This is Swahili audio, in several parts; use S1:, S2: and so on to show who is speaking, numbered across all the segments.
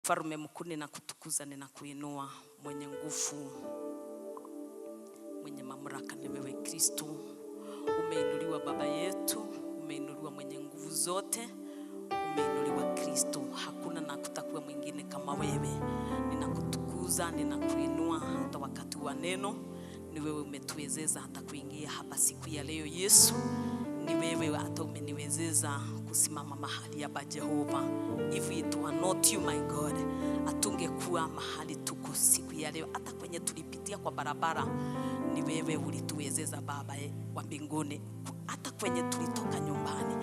S1: Mfalme mkuu, ninakutukuza, ninakuinua, mwenye nguvu, mwenye mamlaka ni wewe Kristo. Umeinuliwa Baba yetu, umeinuliwa mwenye nguvu zote, umeinuliwa Kristo. Hakuna na kutakuwa mwingine kama wewe. Ninakutukuza, ninakuinua. Hata wakati wa neno ni wewe umetuwezeza hata kuingia hapa siku ya leo. Yesu, ni wewe hata umeniwezeza kusimama mahali hapa Jehova. If it were not you my God, atungekuwa mahali tuko siku ya leo. Hata kwenye tulipitia kwa barabara, ni wewe ulituwezeza Baba wa mbinguni. Hata kwenye tulitoka nyumbani,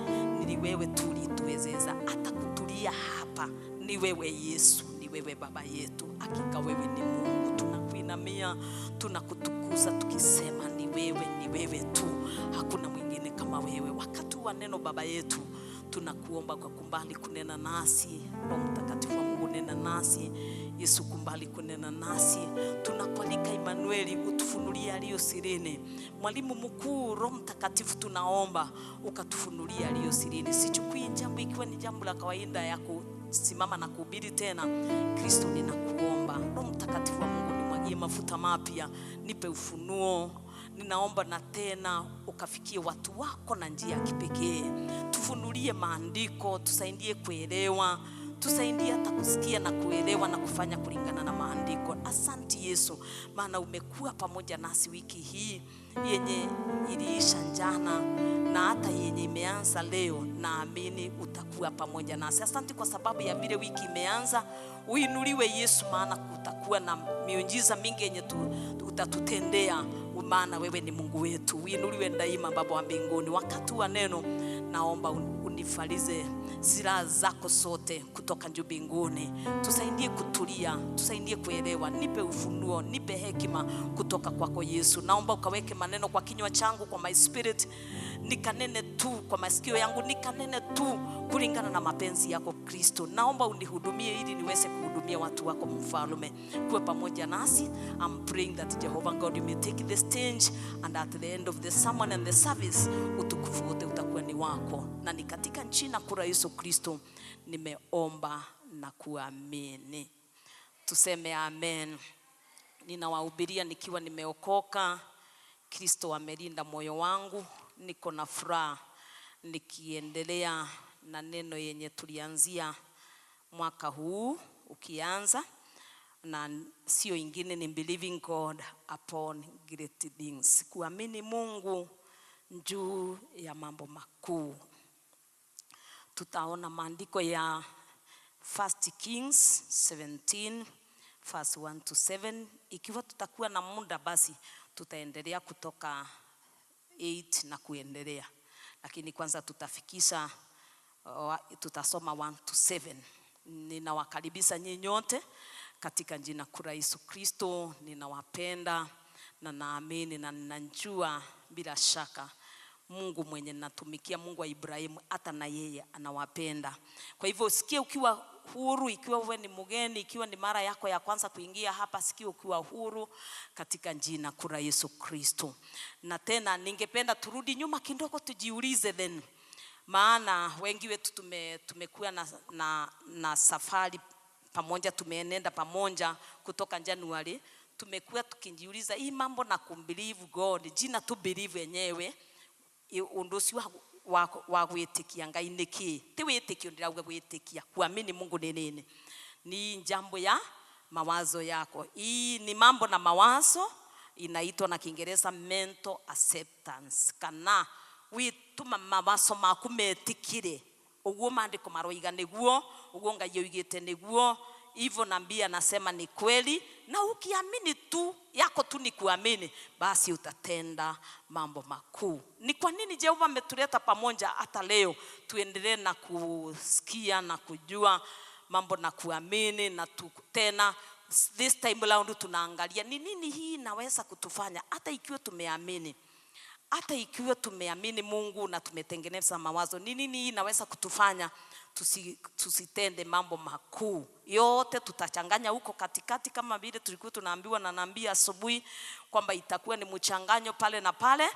S1: ni wewe tulituwezeza. Hata kutulia hapa, ni wewe Yesu, ni wewe Baba yetu. Hakika wewe ni Mungu. Tunakuinamia, tunakutukuza tukisema ni wewe tu. Hakuna mwingine kama wewe. Wakati wa neno Baba yetu, tunakuomba kwa kumbali kunena nasi. Roho Mtakatifu wa Mungu, nena nasi. Yesu, kumbali kunena nasi. Tunakualika Emmanueli, utufunulie aliyo sirini. Mwalimu mkuu, Roho Mtakatifu, tunaomba ukatufunulie aliyo sirini. Sichukui jambo ikiwa ni jambo la kawaida ya kusimama na kuhubiri tena. Kristo, ninakuomba Roho Mtakatifu wa Mungu, nimwagie mafuta mapya, nipe ufunuo. Ninaomba na tena ukafikie watu wako na njia ya kipekee. Tufunulie maandiko, tusaidie kuelewa, tusaidie hata kusikia na kuelewa na kufanya kulingana na maandiko. Asante Yesu, maana umekuwa pamoja nasi wiki hii yenye iliisha jana na hata yenye imeanza leo. Naamini utakuwa pamoja nasi. Asante kwa sababu ya vile wiki imeanza. Uinuliwe Yesu, maana kutakuwa na miujiza mingi yenye utatutendea, maana wewe ni Mungu wetu. Uinuliwe daima Baba wa mbinguni. Wakati wa neno, naomba unifalize silaha zako sote kutoka juu mbinguni. Tusaidie kutulia, tusaidie kuelewa. Nipe ufunuo, nipe hekima kutoka kwako Yesu. Naomba ukaweke maneno kwa kinywa changu, kwa my spirit. Nikanene tu kwa masikio yangu, nikanene tu kulingana na mapenzi yako Kristo. Naomba unihudumie ili niweze kuhudumia watu wako Mfalme. Kuwa pamoja nasi. I'm praying that Jehovah God, you may take the stage, and at the end of the sermon and the service, utukufu wote utakuwa ni wako. Na ni katika jina kuu la Yesu Kristo nimeomba na kuamini. Tuseme amen. Ninawahubiria nikiwa nimeokoka. Kristo amelinda moyo wangu. Niko na furaha nikiendelea na neno yenye tulianzia mwaka huu ukianza, na sio ingine ni believing God upon great things. Kuamini Mungu juu ya mambo makuu. Tutaona maandiko ya 1 Kings 17 verse 1 to 7. Ikiwa tutakuwa na muda basi tutaendelea kutoka 8 na kuendelea. Lakini kwanza tutafikisha tutasoma 1 to 7. Ninawakaribisha nyinyi nyote katika jina kuu la Yesu Kristo. Ninawapenda na naamini na ninajua bila shaka Mungu mwenye natumikia, Mungu wa Ibrahimu, hata na yeye anawapenda. Kwa hivyo sikia ukiwa huru. Ikiwa wewe ni mgeni, ikiwa ni mara yako ya kwanza kuingia hapa, sikia ukiwa huru katika jina kuu la Yesu Kristo. Na tena ningependa turudi nyuma kidogo tujiulize then. Maana wengi wetu tumekuwa na safari pamoja, tumeenenda pamoja kutoka January. Tumekuwa tukijiuliza hii mambo na kumbelieve God, jina tu believe yenyewe undosi wa kuitikia Ngai niki. Ti witikio ndirauga kuitikia. Kuamini Mungu ni nini? Ni jambo ya mawazo yako. Hii ni mambo na mawazo, inaitwa na Kiingereza mental acceptance. Kana wituma mawazo maku metikire. Uguo maandiko maroiga niguo, uguo Ngai yoigite niguo. Hivyo nambia nasema ni kweli, na ukiamini tu yako tu ni kuamini, basi utatenda mambo makuu. Ni kwa nini Jehova ametuleta pamoja hata leo tuendelee na kusikia na kujua mambo na kuamini, na tena this time round tunaangalia ni nini hii inaweza kutufanya hata ikiwa tumeamini. Hata ikiwa tumeamini Mungu na tumetengeneza mawazo, ni nini hii inaweza kutufanya tusitende mambo makuu? Yote tutachanganya huko katikati, kama vile tulikuwa tunaambiwa na nabii asubuhi kwamba itakuwa ni mchanganyo pale na pale.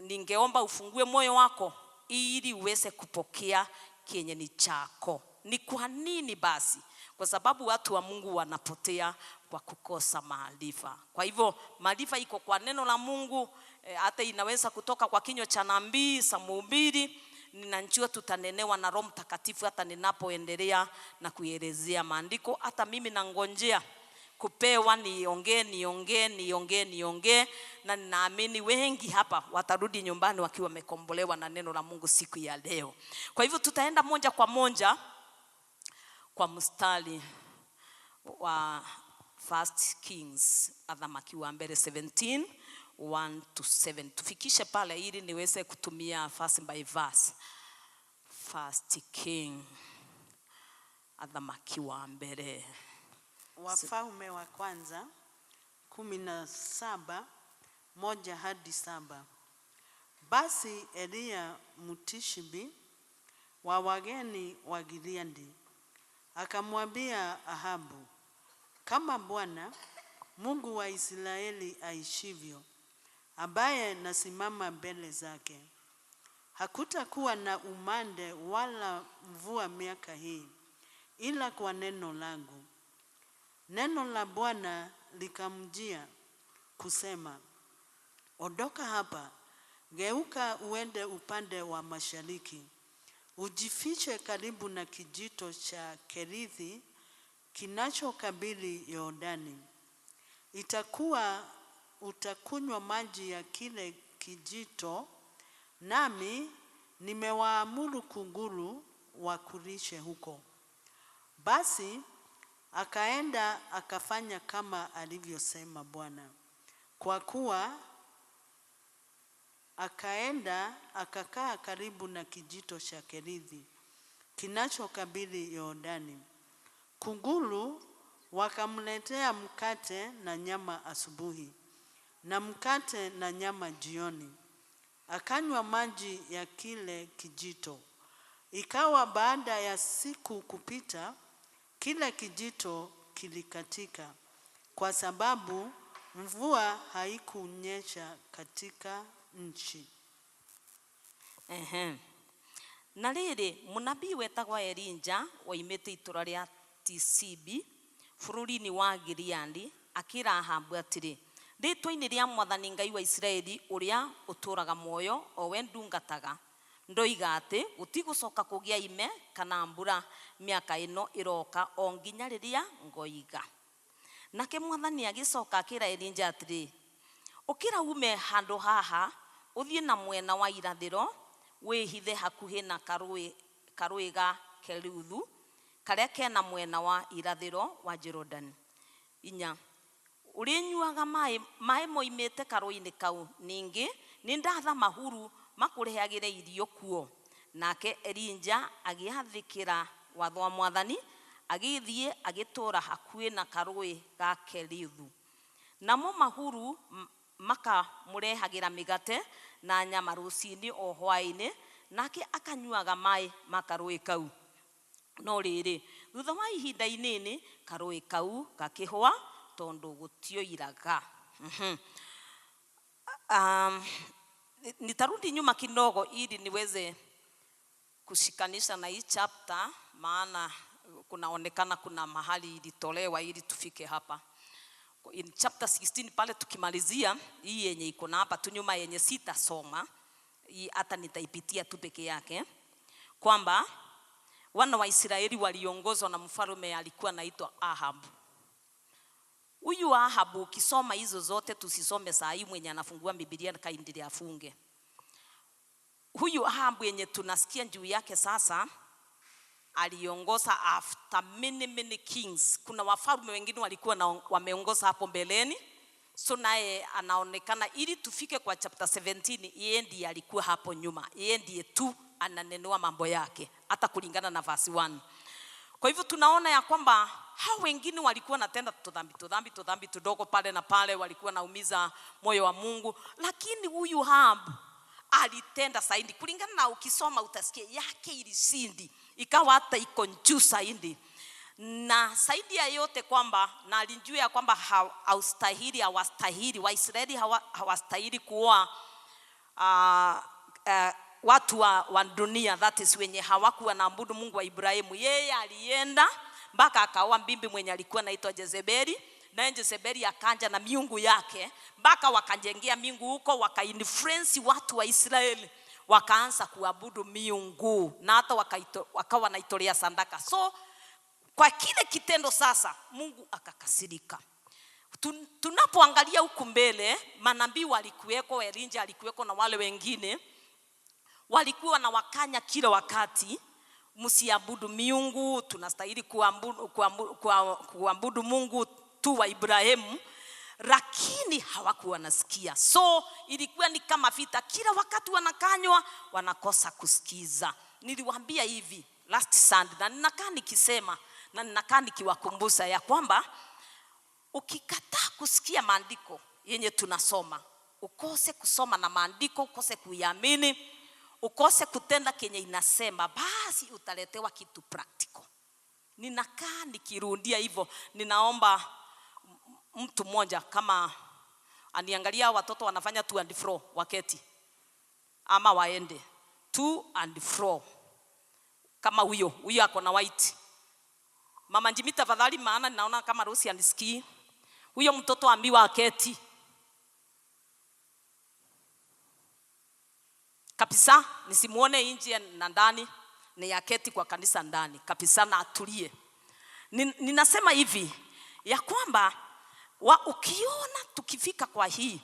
S1: Ningeomba ufungue moyo wako ili uweze kupokea kenye ni chako. Ni kwa nini basi? Kwa sababu watu wa Mungu wanapotea kwa kukosa maarifa. Kwa hivyo maarifa iko kwa neno la Mungu, hata inaweza kutoka kwa kinywa cha nabii za mhubiri. Ninajua tutanenewa na Roho Mtakatifu hata ninapoendelea na kuelezea maandiko. Hata mimi nangonjea kupewa niongee, na ninaamini wengi hapa watarudi nyumbani wakiwa wamekombolewa na neno la Mungu siku ya leo. Kwa hivyo tutaenda moja kwa moja kwa mstari wa 1 Kings Athamaki wa mbele 17:1-7. Tufikishe pale ili niweze kutumia verse by verse. 1 King Athamaki wa mbele.
S2: Wafalme wa kwanza 17:1-7. Basi Elia Mtishibi wa wageni wa Gileadi akamwambia Ahabu, kama Bwana Mungu wa Israeli aishivyo, ambaye nasimama mbele zake, hakutakuwa na umande wala mvua miaka hii, ila kwa neno langu. Neno la Bwana likamjia kusema, ondoka hapa, geuka uende upande wa mashariki, ujifiche karibu na kijito cha Kerithi kinachokabili Yordani. Itakuwa utakunywa maji ya kile kijito, nami nimewaamuru kunguru wakulishe huko. Basi akaenda akafanya kama alivyosema Bwana. Kwa kuwa akaenda akakaa karibu na kijito cha Kerithi kinachokabili Yordani. Kunguru wakamletea mkate na nyama asubuhi, na mkate na nyama jioni. Akanywa maji ya kile kijito. Ikawa baada ya siku kupita, kile kijito kilikatika, kwa sababu mvua haikunyesha katika nchi.
S1: Na rĩrĩ mũnabii wetagwa Elijah oimĩte itũra rĩa Tisibi bũrũri-inĩ wa Gileadi akĩra Ahabu atĩrĩ, rĩĩtwa-inĩ rĩa Mwathani Ngai wa Isiraeli ũrĩa ũtũũraga muoyo, o we ndungataga, ndoiga atĩ gũtigũcoka kũgĩa ime kana mbura mĩaka ĩno ĩroka o nginya rĩrĩa ngoiga. Nake Mwathani agĩcoka akĩra Elijah atĩrĩ, ũkĩra ume handũ haha ũthiĩ na mwena wa irathĩro, wĩhithe hakuhĩ na karũĩ ga Kerithu karĩa kena mwena wa irathĩro wa Jordan. 4. Ũrĩnyuaga maĩ moimĩte karũĩ-inĩ kau, ningĩ nĩndatha mahuru makũrehagĩre irio kuo. Nake Elijah agĩathĩkĩra watho wa Mwathani, agĩthiĩ agĩtũũra hakuhĩ na karũĩ ga Kerithu. Namo mahuru makamũrehagĩra mĩgate na nyama rũcinĩ o hwaĩ-inĩ, nake akanyuaga maĩ ma karũĩ kau. No rĩrĩ, thutha wa ihinda inini karũĩ kau gakĩhwa tondũ gũtioiraga. Nitarudi nyuma kidogo ili niweze kushikanisha na hii chapter, maana kunaonekana kuna mahali ilitolewa ili tufike hapa. In chapter 16 pale tukimalizia hii yenye iko na hapa tu nyuma yenye sitasoma, hii hata nitaipitia tu peke yake, kwamba wana wa Israeli waliongozwa na mfalme alikuwa anaitwa Ahabu. Huyu Ahabu ukisoma hizo zote, tusisome saa hii, mwenye anafungua Biblia kaendelea afunge. Huyu Ahabu yenye tunasikia juu yake sasa aliongoza after many kings. Kuna wafalme wengine walikuwa wameongoza hapo mbeleni, so naye anaonekana ili tufike kwa chapter 17 yeye ndiye alikuwa hapo nyuma, yeye ndiye tu ananenua mambo yake hata kulingana na verse 1. Kwa hivyo tunaona ya kwamba hao wengine walikuwa natenda tudhambi tudogo pale na pale, walikuwa naumiza moyo wa Mungu, lakini huyu Ahabu alitenda zaidi. Kulingana na ukisoma utasikia yake ilisindi, ikawa hata iko juu zaidi. Na zaidi ya yote kwamba na alijua ya kwamba hawastahili Waisraeli hawastahili kuoa watu wa dunia, that is wenye hawakuwa naabudu Mungu wa Ibrahimu. Yeye alienda mpaka akaoa bibi mwenye alikuwa anaitwa Jezebeli, na Jezebeli akanja na miungu yake, mpaka wakajengea miungu huko, wakainfluence watu wa Israeli, wakaanza kuabudu miungu na hata wakawa wanaitolea sadaka. So kwa kile kitendo sasa Mungu akakasirika. Tunapoangalia huku mbele, manabii walikuweko, Elijah alikuweko na wale wengine walikuwa na wakanya kila wakati, msiabudu miungu, tunastahili kuabudu Mungu tu wa Ibrahimu, lakini hawakuwa nasikia. So ilikuwa ni kama vita, kila wakati wanakanywa, wanakosa kusikiza. Niliwaambia hivi last Sunday, na ninakaa nikisema na ninakaa nikiwakumbusha ya kwamba ukikataa kusikia maandiko yenye tunasoma, ukose kusoma na maandiko, ukose kuiamini, ukose kutenda kenye inasema, basi utaletewa kitu practical. Ninakaa nikirudia hivyo. Ninaomba mtu mmoja kama aniangalia watoto wanafanya to and fro, waketi ama waende to and fro. Kama huyo ako na white, Mama Njimi tafadhali, maana ninaona kama Rosi anisikii. Huyo mtoto ambiwa aketi kabisa, nisimuone nje na ndani, ni aketi kwa kanisa ndani kabisa na atulie. Ninasema hivi ya kwamba ukiona tukifika kwa hii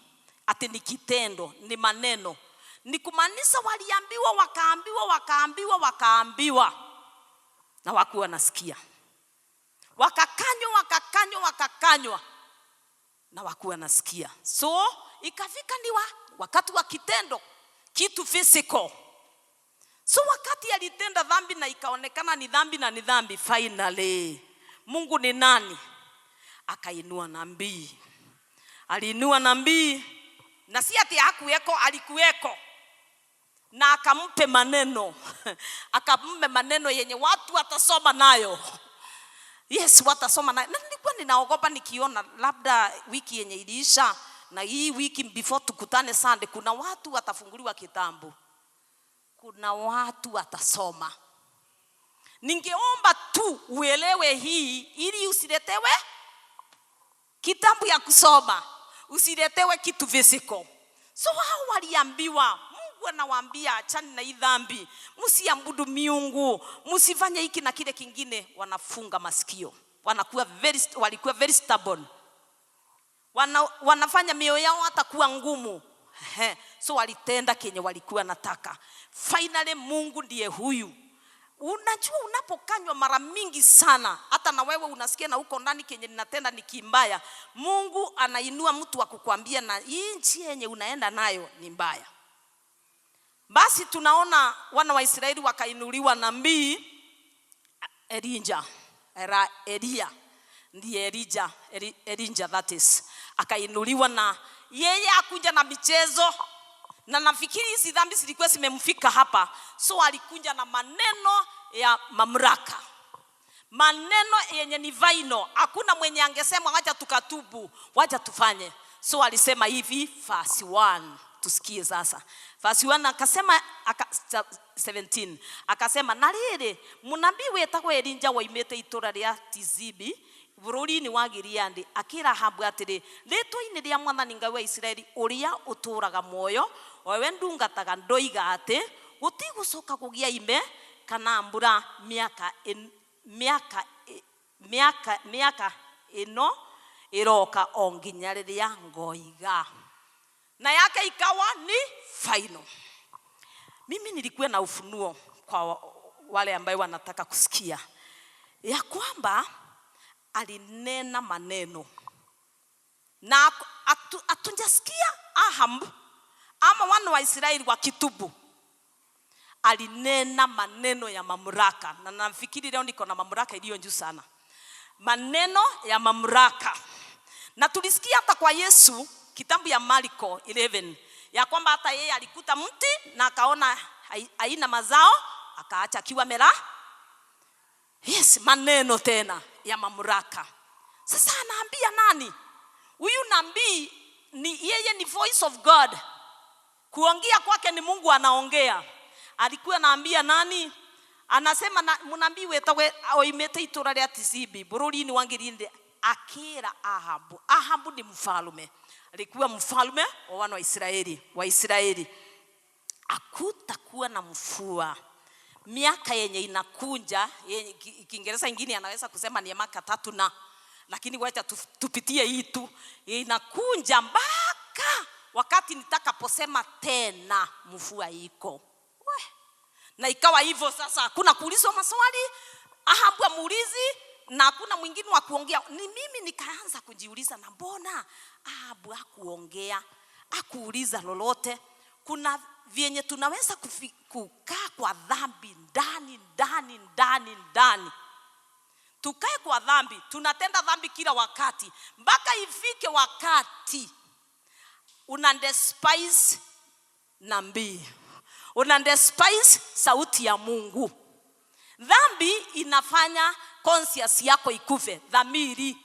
S1: ati ni kitendo, ni maneno, ni kumaanisha waliambiwa, wakaambiwa na wakuwa nasikia, wakakanywa na wakuwa nasikia. So ikafika ni wakati wa kitendo, kitu physical. So wakati alitenda dhambi na ikaonekana ni dhambi na ni dhambi, finally Mungu ni nani? Akainua nabii. Aliinua nabii, na si ati hakuweko, alikuweko, na akampe maneno akampe maneno yenye watu watasoma nayo. Yes, watasoma nayo. Na nilikuwa ninaogopa nikiona labda wiki yenye iliisha na hii wiki before tukutane Sunday, kuna watu watafunguliwa kitabu, kuna watu watasoma. Ningeomba tu uelewe hii, ili usiletewe kitabu ya kusoma, usiletewe kitu physical. So hao waliambiwa, Mungu anawaambia achani na hii dhambi, msiabudu miungu, msifanye hiki na kile kingine. Wanafunga masikio, walikuwa very stubborn, wanafanya mioyo yao hata kuwa ngumu. So walitenda kenye walikuwa nataka. Finally Mungu ndiye huyu. Unajua unapokanywa mara mingi sana, hata na wewe unasikia na uko ndani kenye ninatenda ni kimbaya, Mungu anainua mtu wa kukuambia na hii njia yenye unaenda nayo ni mbaya. Basi tunaona wana wa Israeli wakainuliwa nabii Elijah, that is. Akainuliwa na yeye akuja na michezo, na nafikiri hizi dhambi zilikuwa zimemfika hapa. So alikuja na maneno ya mamlaka, maneno yenye ni vaino. Hakuna mwenye angesema wacha tukatubu, wacha tufanye. So alisema hivi, verse 1, tusikie sasa. Verse 1 akasema 17 akasema, na rĩrĩ munabii wetagwo Elijah waimete itura ria Tizibi bururi-ini wa Gileadi akira Ahabu atĩrĩ, rĩtwa-inĩ rĩa Mwathani Ngai wa Isiraeli ũrĩa ũtũũraga muoyo, wewe ndungataga ndoiga atĩ gũtigũcoka kũgĩa ime kana mbura miaka ĩno ĩroka o nginya rĩrĩa ngoiga. Na yake ikawa ni final. Mimi nilikuwa na ufunuo kwa wale ambao wanataka kusikia ya kwamba alinena maneno, na atunjasikia Ahabu ama wana wa Israeli wakitubu. Alinena maneno ya mamlaka, na nafikiri leo niko na mamlaka iliyo juu sana, maneno ya mamlaka. Na tulisikia hata kwa Yesu kitabu ya Marko 11 ya kwamba hata yeye alikuta mti na akaona haina mazao, akaacha kiwa mera. Yes, maneno tena ya mamlaka. Sasa anaambia nani? Huyu nabii ni yeye, ni voice of God. Kuongea kwake ni Mungu anaongea. alikuwa anaambia nani? Anasema munabii wetagwe oimete itura rya Tisibi bururi-ini wa Ngirindi, akira Ahabu. Ahabu ni mfalme, alikuwa mfalme wa wana wa Israeli. Akutakuwa na mvua miaka yenye inakunja, Kiingereza ingine anaweza kusema ni miaka 3 na, lakini wacha tupitie hii tu. Inakunja mpaka wakati nitakaposema tena mvua iko. Na ikawa hivyo sasa, hakuna kuulizwa maswali. Ahabu amuulizi na hakuna mwingine wa kuongea. Ni mimi nikaanza kujiuliza, na mbona Ahabu hakuongea, hakuuliza lolote? Kuna vyenye tunaweza kukaa kwa dhambi ndani. Tukae kwa dhambi, tunatenda dhambi kila wakati, mpaka ifike wakati una despise nabii, una despise sauti ya Mungu. Dhambi inafanya conscience yako ikufe, dhamiri.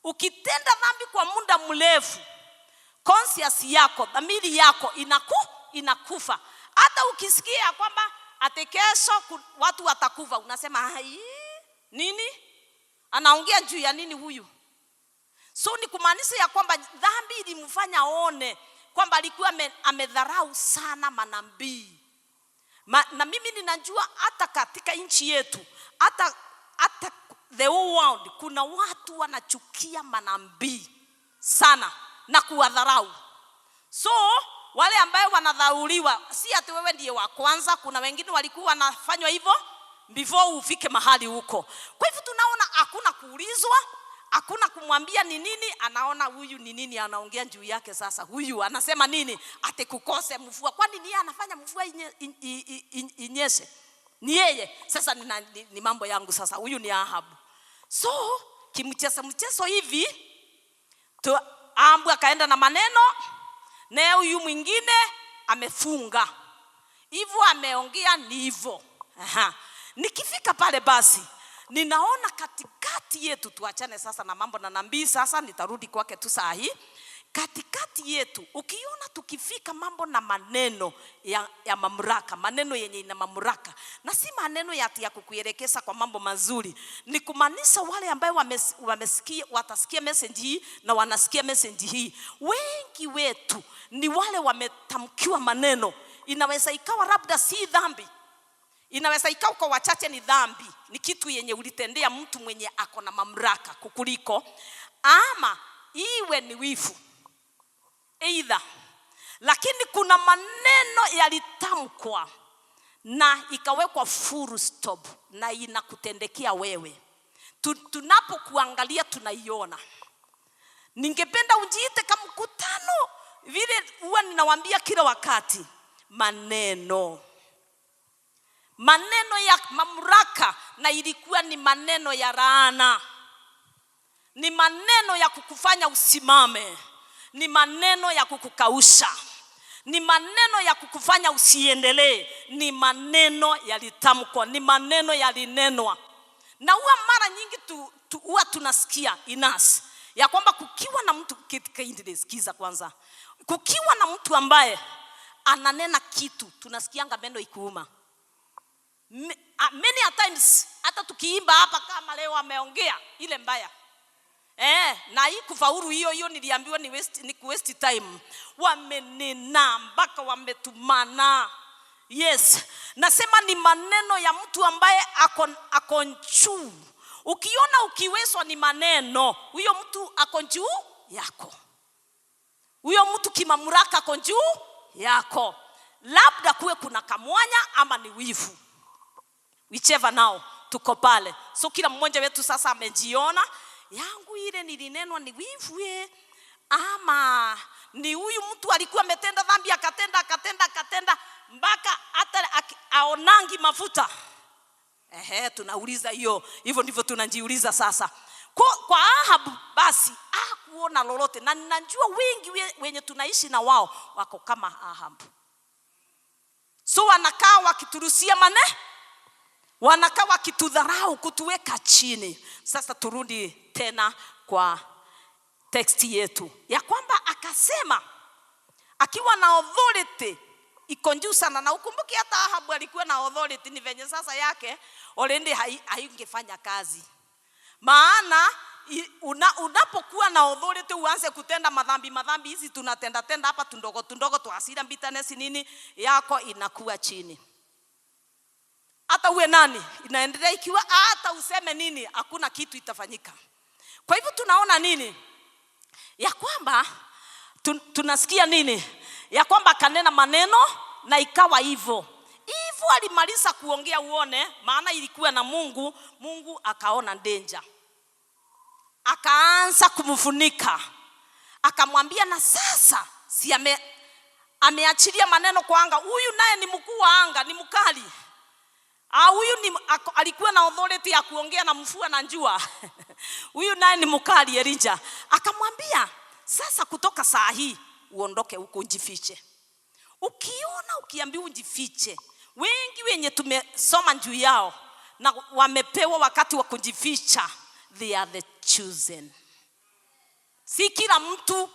S1: Ukitenda dhambi kwa muda mrefu, conscience yako, dhamiri yako inakufa. Hata ukisikia kwamba atekesho watu watakufa, unasema hai nini? Anaongea juu ya nini huyu? So ni kumaanisha ya kwamba dhambi ilimfanya aone kwamba alikuwa amedharau sana manabii. Na mimi ninajua hata katika nchi yetu, hata the whole world, kuna watu wanachukia manabii sana na kuwadharau. So wale ambao wanadharauliwa, si ati wewe ndiye wa kwanza, kuna wengine walikuwa wanafanywa hivyo before ufike mahali huko. Kwa hivyo tunaona hakuna kuulizwa, hakuna kumwambia ni nini, anaona huyu ni nini anaongea juu yake. Sasa huyu anasema nini? Ate kukose mvua. Kwani ni yeye anafanya mvua inyeshe? Ni yeye. Sasa ni mambo yangu sasa. Huyu ni Ahabu. So kimchezo hivi Ahabu akaenda na maneno, na huyu mwingine amefunga. Hivyo ameongea ni hivyo. Nikifika pale basi ninaona katikati yetu, tuachane sasa na mambo na nabii, sasa nitarudi kwake tu saa hii. Katikati yetu ukiona tukifika mambo na maneno ya mamlaka, maneno yenye ina mamlaka, na si maneno ya kukuelekeza kwa mambo mazuri, ni kumaanisha wale ambao wamesikia, watasikia message hii na wanasikia message hii. Wengi wetu ni wale wametamkiwa maneno, inaweza ikawa labda si dhambi, inaweza ikawa kwa wachache ni dhambi, ni kitu yenye ulitendea mtu mwenye ako na mamlaka kukuliko, ama iwe ni wifu either. Lakini kuna maneno yalitamkwa na ikawekwa full stop na inakutendekea wewe. Tunapokuangalia tunaiona. Ningependa ujiite kama mkutano vile huwa ninawaambia kila wakati, maneno ya mamlaka, na ilikuwa ni maneno ya laana, ni maneno ya kukufanya usimame, ni maneno ya kukukausha, ni maneno ya kukufanya usiendelee, ni maneno yalitamkwa, ni maneno yalinenwa. Na huwa mara nyingi huwa tunasikia inasi ya kwamba kukiwa na mtu sikiza kwanza, kukiwa na mtu ambaye ananena kitu, tunasikianga meno ikuuma. Many a times hata tukiimba hapa kama leo ameongea ile mbaya, na hii kufaulu hiyo niliambiwa ni waste time. Wamenena mpaka wametumana. Yes, nasema ni maneno ya mtu ambaye ako juu. Ukiona ukiwezwa ni maneno, huyo mtu ako juu yako. Huyo mtu kimamlaka ako juu yako. Labda kuwe kuna kamwanya ama ni wivu, whichever now tuko pale. So kila mmoja wetu sasa amejiona, yangu ile nilinenwa ni wivu ama ni huyu mtu alikuwa ametenda dhambi akatenda mpaka hata aonangi mafuta. Tunauliza hivyo ndivyo tunajiuliza sasa. Kwa Ahabu basi hakuona lolote, na ninajua wengi wenye tunaishi na wao wako kama Ahabu. So wanakaa wakiturusia wanakaa wakitudharau, kutuweka chini. Sasa turudi tena kwa teksti yetu ya kwamba akasema akiwa na authority iko juu sana, na ukumbuke hata Ahabu alikuwa na authority, ni venye sasa yake already haingefanya kazi. Maana unapokuwa na authority uanze kutenda madhambi hizi tunatenda hapa tundogo tuasira bitterness nini yako inakuwa chini. Hata uwe nani inaendelea, ikiwa hata useme nini hakuna kitu itafanyika. Kwa hivyo tunaona nini ya kwamba tunasikia nini ya kwamba kanena maneno na ikawa hivyo. Hivyo alimaliza kuongea, uone maana ilikuwa na Mungu akaona danger, akaanza kumfunika, akamwambia na sasa si ameachilia maneno kwa anga. Huyu naye ni mkuu wa anga, ni mkali. Huyu alikuwa na authority ya kuongea na mvua na jua. Huyu naye ni mkali Elijah. Akamwambia sasa kutoka saa hii uondoke huko ujifiche. Ukiambiwa ujifiche, wengi wenye tumesoma juu yao na wamepewa wakati wa kujificha, they are the chosen. Si kila mtu.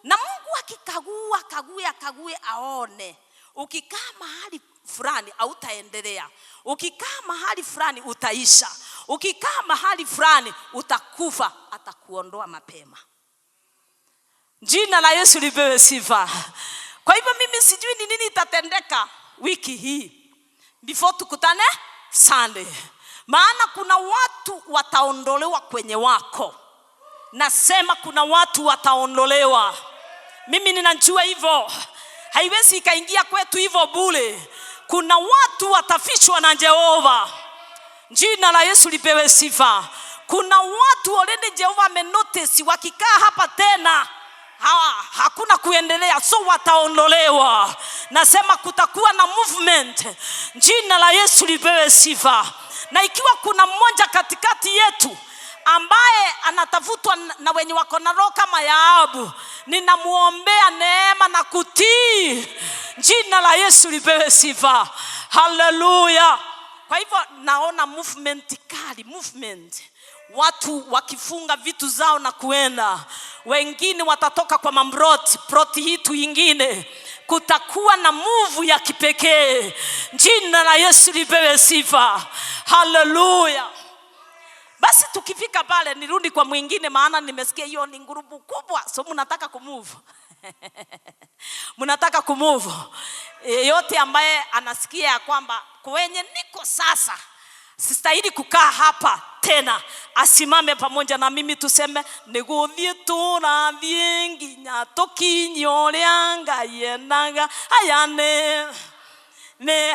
S1: Na Mungu akague aone. Ukikaa mahali fulani hautaendelea. Ukikaa mahali fulani utaisha. Ukikaa mahali fulani utakufa, atakuondoa mapema. Jina la Yesu lipewe sifa. Kwa hivyo mimi sijui ni nini itatendeka wiki hii before tukutane Sunday. Maana kuna watu wataondolewa kwenye wako. Nasema kuna watu wataondolewa. Mimi ninajua hivyo. Haiwezi ikaingia kwetu hivyo bure. Kuna watu watafichwa na Jehova. Jina la Yesu lipewe sifa. Kuna watu already Jehova amenotice wakikaa hapa tena hakuna kuendelea, so wataondolewa. Nasema kutakuwa na movement. Jina la Yesu lipewe sifa. Na ikiwa kuna mmoja katikati yetu ambaye anatafutwa na wenye wako na roho kama ya Ahabu, ninamuombea neema na kutii. Jina la Yesu lipewe sifa. Hallelujah. Kwa hivyo naona movement kali, movement. Watu wakifunga vitu zao na kuenda. Wengine watatoka kwa ploti hii tu ingine. Kutakuwa na move ya kipekee. Jina la Yesu lipewe sifa. Hallelujah. Basi tukifika pale nirudi kwa mwingine, maana nimesikia hiyo ni ngurubu kubwa. So mnataka kumove. Mnataka kumove. Yote ambaye anasikia ya kwamba kwenye niko sasa sistahili kukaa hapa tena, asimame pamoja na mimi tuseme neguthie turathie nginya tukinyoria Ngai endaga.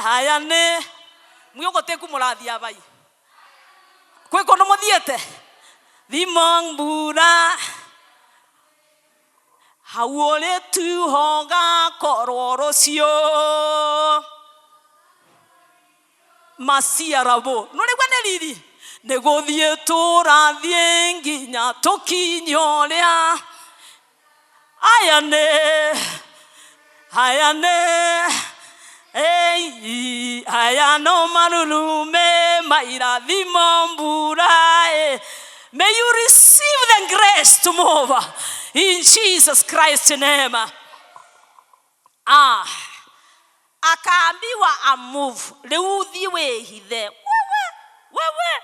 S1: Hayane mwiyogoteku murathia abai kwiko no muthiete thimangbura hauole tuhoga kororocio masiarabo noregwa neriri neguthie turathie nginya tukinyoria hayane hayano marulume mairathimo mbura. May you receive the grace to move in Jesus Christ's name. Akaambiwa amove. Leudhi wehithe. Wewe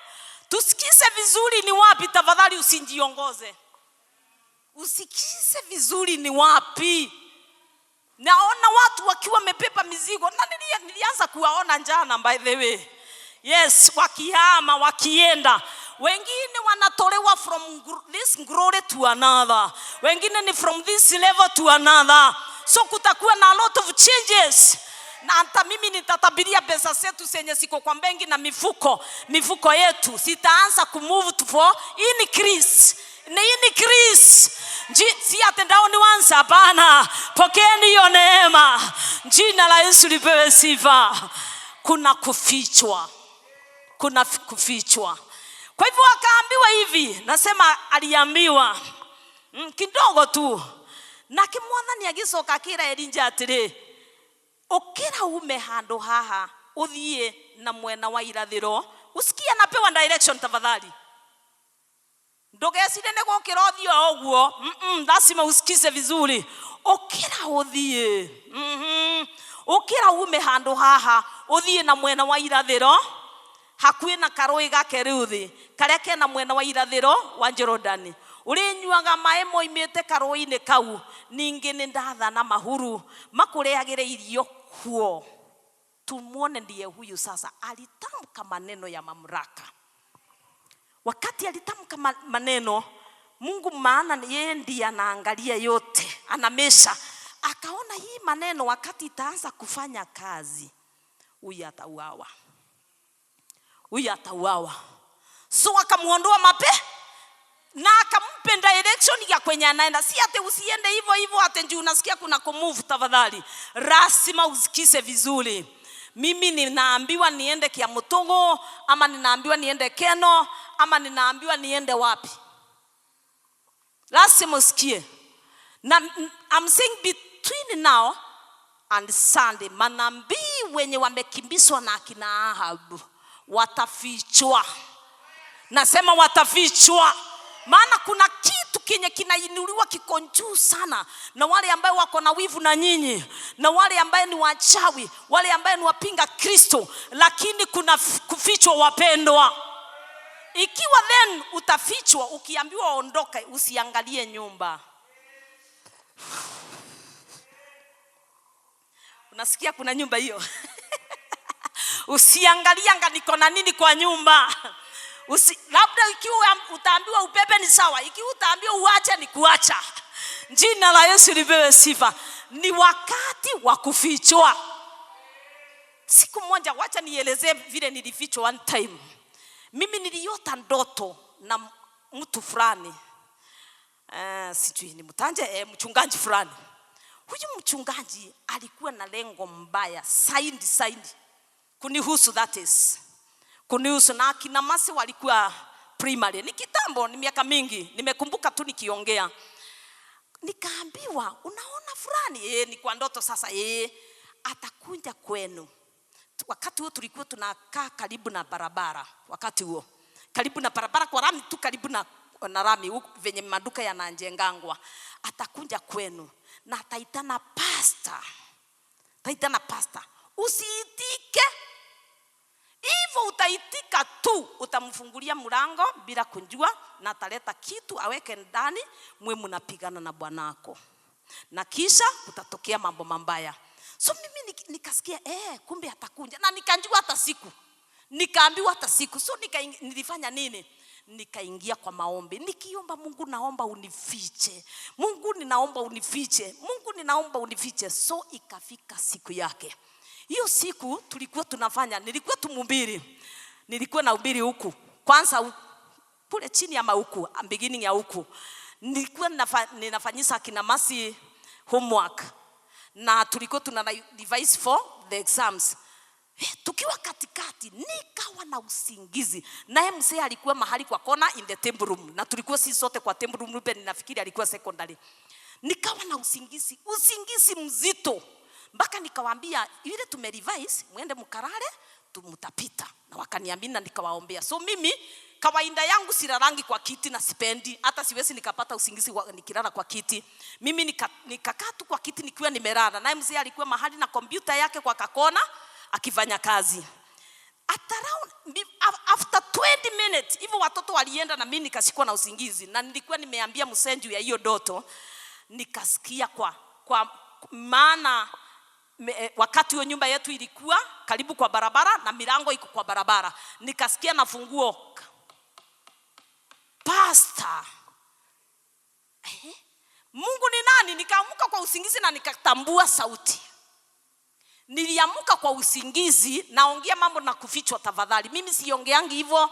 S1: tusikize vizuri ni wapi tafadhali, usijiongoze. Usikize vizuri ni wapi. Naona watu wakiwa wamepepa mizigo, na nilianza kuwaona jana by the way. Yes, wakihama wakienda. Wengine wanatolewa from this glory to another. Wengine ni from this level to another. So kutakuwa na a lot of changes. Na hata mimi nitatabiria pesa zetu zenye siko kwa benki na mifuko yetu sitaanza kumove for increase. Ni increase. Si atendao ni wansa hapana. Pokeeni hiyo neema. Jina la Yesu lipewe sifa. Kuna kufichwa. Kwa hivyo akaambiwa hivi, nasema aliambiwa kidogo tu. Na kimwathani agicoka kira Elijah atiri, ukira ume handu haha uthie na mwena wa irathiro. Usikia napewa direction tafadhali. Ndogecire nego kirothio oguo. Lazima usikize vizuri. Okira uthie. Okira ume handu haha, uthie na mwena wa irathiro. Hakuĩ na karũĩ ga Keruthi karĩa kena mwena wa irathĩro wa Jorodani. Ũrĩnyuaga maĩ moimĩte karũĩ-inĩ kau. Ningĩ nĩ ndathana mahuru makũrĩagĩre irio kuo. Tumuone ndiye huyu sasa alitamka maneno ya mamlaka. Wakati alitamka maneno, Mungu maana yeye ndiye anaangalia yote, anamesha. Akaona hii maneno wakati itaanza kufanya kazi, huyu atauawa. Huyu atauawa. So akamuondoa na akampe direction ya kwenye anaenda. Si ate usiende hivyo hivyo ate njoo unasikia kuna kumove tafadhali. Lazima usikize vizuri. Mimi ninaambiwa niende Kiamutongo ama ninaambiwa niende Keno ama ninaambiwa niende wapi. Lazima usikie. Na I'm saying between now and Sunday, manabii wenye wamekimbizwa na akina Ahabu watafichwa. Nasema watafichwa. Maana kuna kitu kenye kinainuliwa kiko juu sana. Na wale ambao wako na wivu na nyinyi, na wale ambao ni wachawi, wale ambao ni wapinga Kristo, lakini kuna kufichwa wapendwa. Ikiwa then utafichwa, ukiambiwa ondoka, usiangalie nyumba. Unasikia kuna nyumba hiyo? Usiangalia niko na nini kwa nyumba. Labda ikiwa utaambiwa ubebe ni sawa, ikiwa utaambiwa uache ni kuacha. Jina la Yesu lipewe sifa. Ni wakati wa kufichwa. Siku moja wacha nielezee vile nilifichwa one time. Mimi niliota ndoto na mtu fulani. Sijui ni mtanje mchungaji fulani. Huyu mchungaji alikuwa na lengo mbaya, saindi kunihusu, that is kunihusu. Na kina masi walikuwa primary. Ni kitambo, ni miaka mingi, nimekumbuka tu nikiongea. Nikaambiwa unaona fulani ni kwa ndoto sasa atakuja kwenu. Wakati huo tulikuwa tunakaa karibu na barabara. Wakati huo karibu na barabara kwa rami tu, karibu na rami huko venye maduka yanajengangwa. Atakuja kwenu na ataitana pastor. Usiitike. Hivyo utaitika tu, utamfungulia mlango bila kunjua na ataleta kitu aweke ndani, mwe mnapigana na bwanako. Na kisha kutatokea mambo mabaya. So mimi nikasikia kumbe atakuja, na nikanjua hata siku. Nikaambiwa hata siku. So nilifanya nini? Nikaingia kwa maombi. Nikiomba Mungu, naomba unifiche. Mungu ninaomba unifiche. Mungu ninaomba unifiche. So ikafika siku yake. Hiyo siku tulikuwa tunafanya, nilikuwa tumumbiri. Nilikuwa na ubiri huku. Kwanza kule chini ya huku, beginning ya huku. Nilikuwa ninafanyisa kina masi homework. Na tulikuwa tuna revise for the exams. Tukiwa katikati nikawa na usingizi. Naye mzee alikuwa mahali kwa kona in the temple room. Na tulikuwa sisi sote kwa temple room, ninafikiri alikuwa secondary. Nikawa na usingizi mzito. Mpaka nikawaambia ile tumerevise, muende mkarare, tumutapita. Na wakaniambia na nikawaombea. So mimi kawaida yangu sirarangi kwa kiti na sipendi. Hata siwezi nikapata usingizi nikilala kwa kiti. Mimi nikakaa tu kwa kiti nikiwa nimelala. Naye mzee alikuwa mahali na kompyuta yake kwa kakona akifanya kazi. After 20 minutes hivyo watoto walienda na mimi nikashikwa na usingizi. Na nilikuwa nimeambia msenju ya hiyo doto. Nikasikia kwa maana wakati hiyo nyumba yetu ilikuwa karibu kwa barabara na milango iko kwa barabara. Nikasikia na funguo. Pastor. Mungu ni nani? Nikaamuka kwa usingizi na nikatambua sauti. Niliamuka kwa usingizi, naongea mambo na kufichwa tafadhali. Mimi siongeangi hivyo,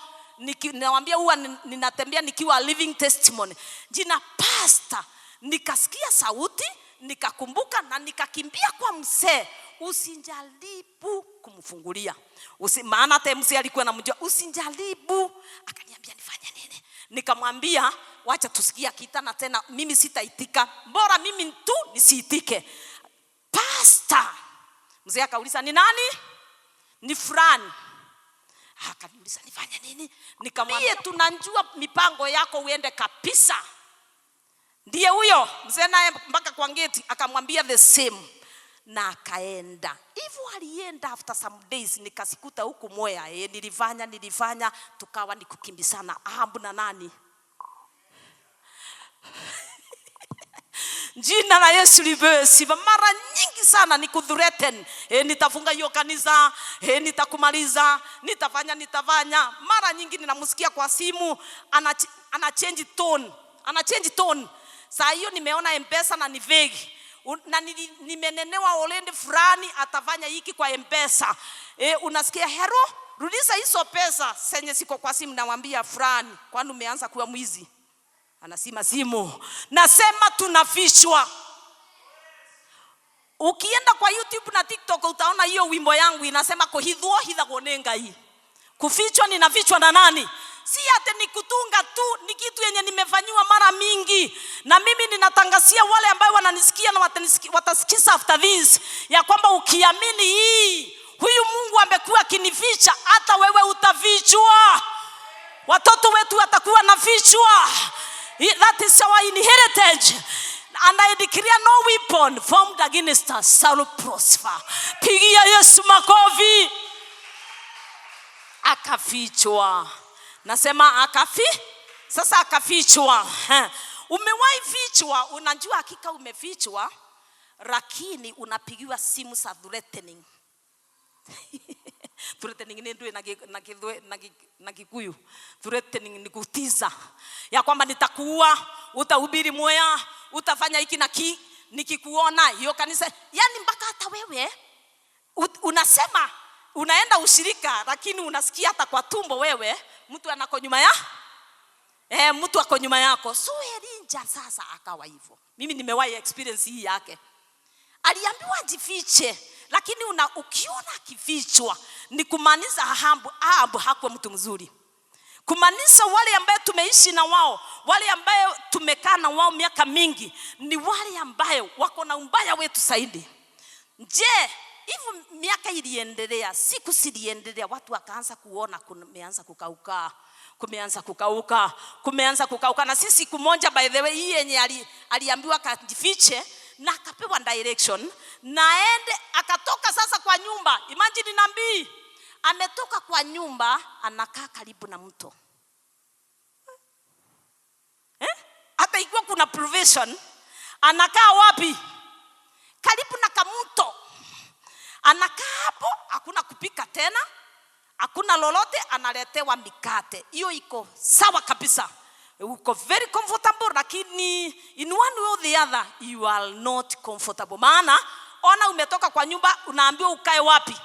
S1: nawaambia huwa ninatembea nikiwa living testimony. Jina pastor. Nikasikia sauti, nikakumbuka na nikakimbia kwa mzee. Usijaribu kumfungulia. Maana hata mzee alikuwa anamjua. Usijaribu. Akaniambia nifanye nini? Nikamwambia wacha tusikia kitana tena, mimi sitaitika. Bora mimi tu nisiitike. Pastor. Mzee akauliza ni nani? Ni fulani. Akaniuliza nifanye nini? Nikamwambia tunajua mipango yako, uende kabisa. Ndiye huyo mzee naye mpaka kwa gate akamwambia the same, na akaenda. Hivyo alienda. After some days nikasikuta huku Mwea. Nilifanya tukawa ni kukimbizana Ahabu na nani. Jina la Yesu lipewe sifa. Mara nyingi sana ni kuthreaten. Nitafunga hiyo kanisa, nitakumaliza, nitafanya. Mara nyingi ninamsikia kwa simu ana change tone. Saa hiyo nimeona M-Pesa na ni vague. Na nimenenewa already fulani atafanya hiki kwa M-Pesa. Unasikia hero, rudisha hizo pesa senye siko kwa simu, namwambia fulani, kwani umeanza kuwa mwizi? Anasema simu. Nasema tunafichwa. Ukienda kwa YouTube na TikTok utaona hiyo wimbo yangu inasema kuhidhwa hidhagonenga hii. Kufichwa ninafichwa na nani? Si ate ni kutunga tu, ni kitu yenye nimefanywa mara mingi. Na mimi ninatangazia wale ambao wananisikia na watasikiza after this, ya kwamba ukiamini hii, huyu Mungu amekuwa kinificha, hata wewe utafichwa. Watoto wetu watakuwa nafichwa. That is our inheritance. And I declare no weapon formed against us shall prosper. Pigia Yesu makofi. Akafichwa. Nasema sasa akafichwa. Umewahi fichwa, unajua hakika umefichwa, lakini unapigiwa simu za threatening. Threatening ni ndio na Kikuyu. Threatening ni kutiza. Ya kwamba nitakuua, utahubiri Mwea, utafanya hiki na nikikuona hiyo kanisa. Yani mpaka hata wewe unasema unaenda ushirika, lakini unasikia hata kwa tumbo wewe mtu anako nyuma mtu ako nyuma yako. So Elijah sasa akawa hivyo. Mimi nimewahi experience hii yake. Aliambiwa jifiche, lakini ukiona akifichwa ni kumaanisha Ahabu hakuwa mtu mzuri. Kumaanisha wale ambao tumeishi na wao, wale ambao tumekaa na wao miaka mingi, ni wale ambao wako na ubaya wetu zaidi. Je, hivyo miaka iliendelea, siku ziliendelea, watu wakaanza kuona kumeanza kukauka. Na sisi siku moja, by the way, hii yenye aliambiwa kajifiche na akapewa direction, naende akatoka sasa kwa nyumba. Imagine nabii ametoka kwa nyumba, anakaa karibu na mto. Hata ikiwa kuna provision, anakaa wapi? Karibu na kamto. Anakaa hapo, hakuna kupika tena, hakuna lolote, analetewa mikate. Hiyo iko sawa kabisa. Uko very comfortable, lakini in one way or the other you are not comfortable. Maana ona umetoka kwa nyumba, unaambiwa ukae wapi?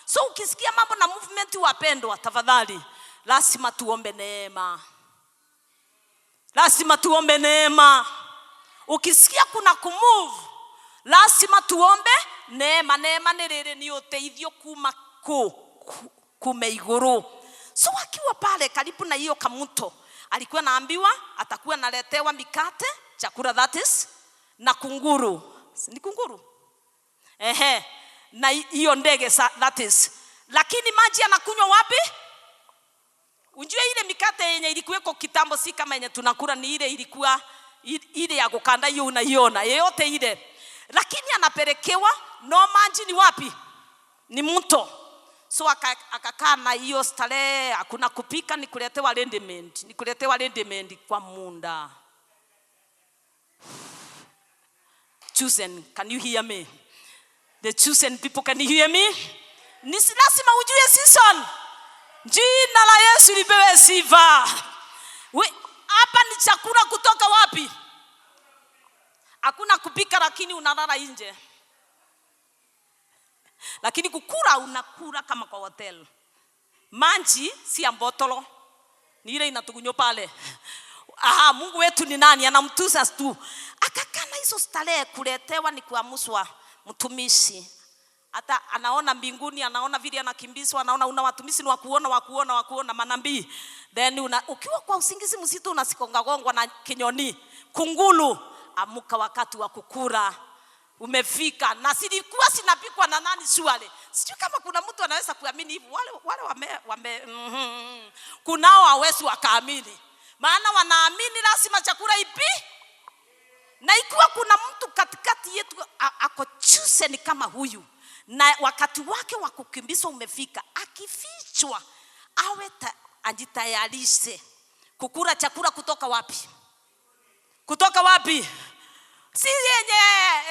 S1: So ukisikia mambo na movement, wapendwa, tafadhali lazima tuombe neema. Ukisikia kuna kumove, lazima tuombe neema. Neema ni uteithio kuma iguru. So akiwa pale karibu na hiyo kamuto, alikuwa naambiwa atakuwa naletewa mikate, chakula, that is, na kunguru. Ni kunguru. Na hiyo ndege, that is. Lakini maji anakunywa wapi? Unjue ile mikate yenye ilikuweko kitambo si kama yenye tunakula, ni ile ilikuwa ile ya kukanda, hiyo unaiona yeyote ile. Lakini anapelekewa no maji, ni wapi? Ni mto. So akakaa na hiyo starehe, hakuna kupika, nikuletewa rendement kwa munda. Chosen, can you hear me? The chosen people, can you hear me? Ni lazima ujue season. Jina la Yesu lipewe sifa. Hapa ni chakula kutoka wapi? Hakuna kupika, lakini unalala nje. Lakini kukura unakura kama kwa hotel. Manji si ya botolo, ni ile inatukunyo pale. Mungu wetu ni nani? Anamtuza tu. Akakana hizo starehe, kuletewa ni kuamuswa mtumishi. Hata anaona mbinguni, anaona vile anakimbizwa, anaona una watumishi ni wakuona manambii. Then ukiwa kwa usingizi mzito unasikonga gongwa na kinyoni, kungulu, amuka wakati wa kukura. umefika. Na silikuwa sinapikwa na nani swali. Sijui kama kuna mtu anaweza kuamini hivi. Wale kunao hawezi wakaamini. Maana wanaamini lazima chakula ipi. Na ikiwa kuna mtu katikati yetu ako chosen kama huyu, na wakati wake wa kukimbizwa umefika, akifichwa awe ajitayarishe kukula chakula kutoka wapi? Kutoka wapi? Si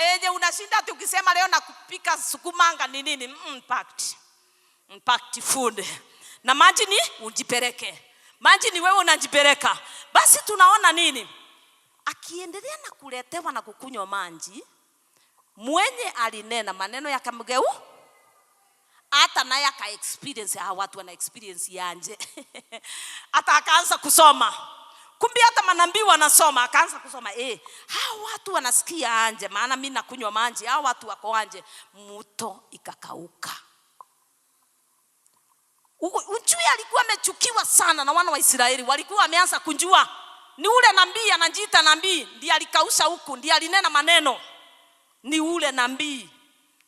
S1: yenye unashinda tu ukisema leo na kupika sukumanga ni nini? Impact food. Na maji ni ujipeleke. Maji ni wewe unajipeleka. Basi tunaona nini? Akiendelea na kuletewa na kukunywa maji, mwenye alinena maneno yakamgeu, hata naye aka experience. Watu wana experience yanje. Hata akaanza kusoma. Kumbe hata manabii wanasoma. Akaanza kusoma, hao watu wanasikia anje, maana mimi nakunywa maji, hao watu wako anje. Mto ikakauka. Ujui alikuwa amechukiwa sana na wana wa Israeli. Walikuwa wameanza kunjua ni ule nabii anajiita nabii, ndiye alikausha huku, ndiye alinena maneno. Ni ule nabii.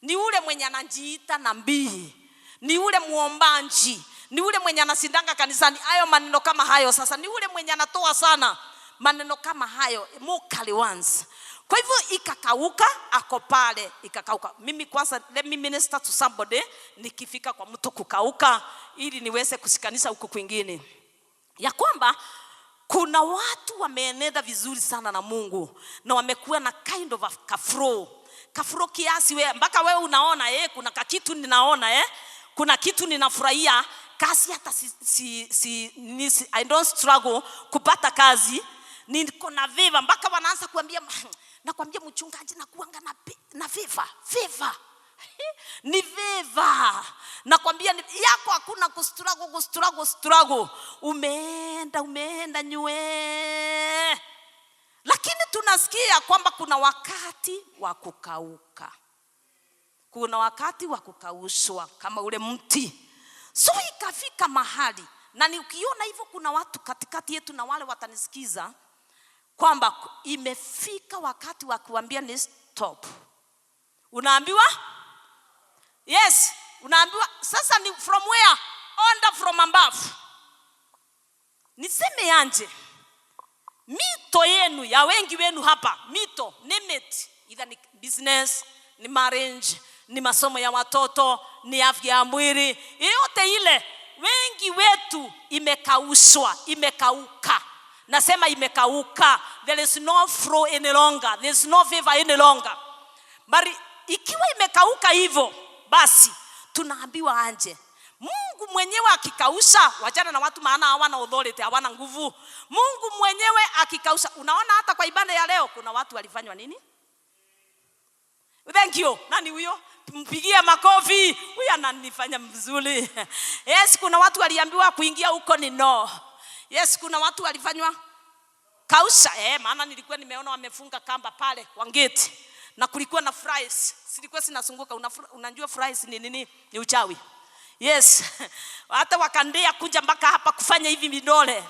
S1: Ni ule mwenye anajiita nabii. Ni ule muombaji. Ni ule mwenye anasindanga kanisani. Hayo maneno kama hayo sasa. Ni ule mwenye anatoa sana maneno kama hayo. Mukali once. Kwa hivyo ikakauka, ako pale, ikakauka. Mimi kwanza, let me minister to somebody, nikifika kwa mtu kukauka, ili niweze kusikanisha huko kwingine. Ya kwamba, kuna watu wameenenda vizuri sana na Mungu, na wamekuwa na kind of a kafro kiasi mpaka wewe unaona kuna kitu ninaona kuna kitu ninafurahia kazi, hata I don't struggle kupata kazi, niko na viva mpaka wanaanza kuambia, nakwambia mchungaji nakuanga na viva ni viva, nakwambia yako hakuna kustruggle, umeenda nywe. Lakini tunasikia kwamba kuna wakati wa kukauka, kuna wakati wa kukaushwa kama ule mti. So ikafika mahali, na ukiona hivyo kuna watu katikati yetu, na wale watanisikiza, kwamba imefika wakati wa kuambia ni stop. Unaambiwa? Yes, unaambiwa sasa ni from where? Under from above. Niseme anje, mito yenu ya wengi wenu hapa, mito name it, either ni business, ni marriage, ni masomo ya watoto, ni afya ya mwili, yote ile wengi wetu imekaushwa, imekauka. Nasema imekauka. There is no flow any longer. There is no favor any longer. Bali ikiwa imekauka hivyo, basi tunaambiwa anje, Mungu mwenyewe akikausha, wachana na watu maana hawana authority, hawana nguvu. Mungu mwenyewe akikausha. Unaona hata kwa ibada ya leo kuna watu walifanywa nini? Thank you. Nani huyo? Mpigie makofi. Huyu ananifanya mzuri. Yes, kuna watu waliambiwa kuingia huko ni no. Yes, kuna watu walifanywa kausha. Maana nilikuwa nimeona wamefunga kamba pale kwa gate. Na kulikuwa na fries. Silikuwa sinasunguka. Unajua fries ni nini? Ni uchawi. Yes. Hata wakandea kuja mpaka hapa kufanya hivi vidole,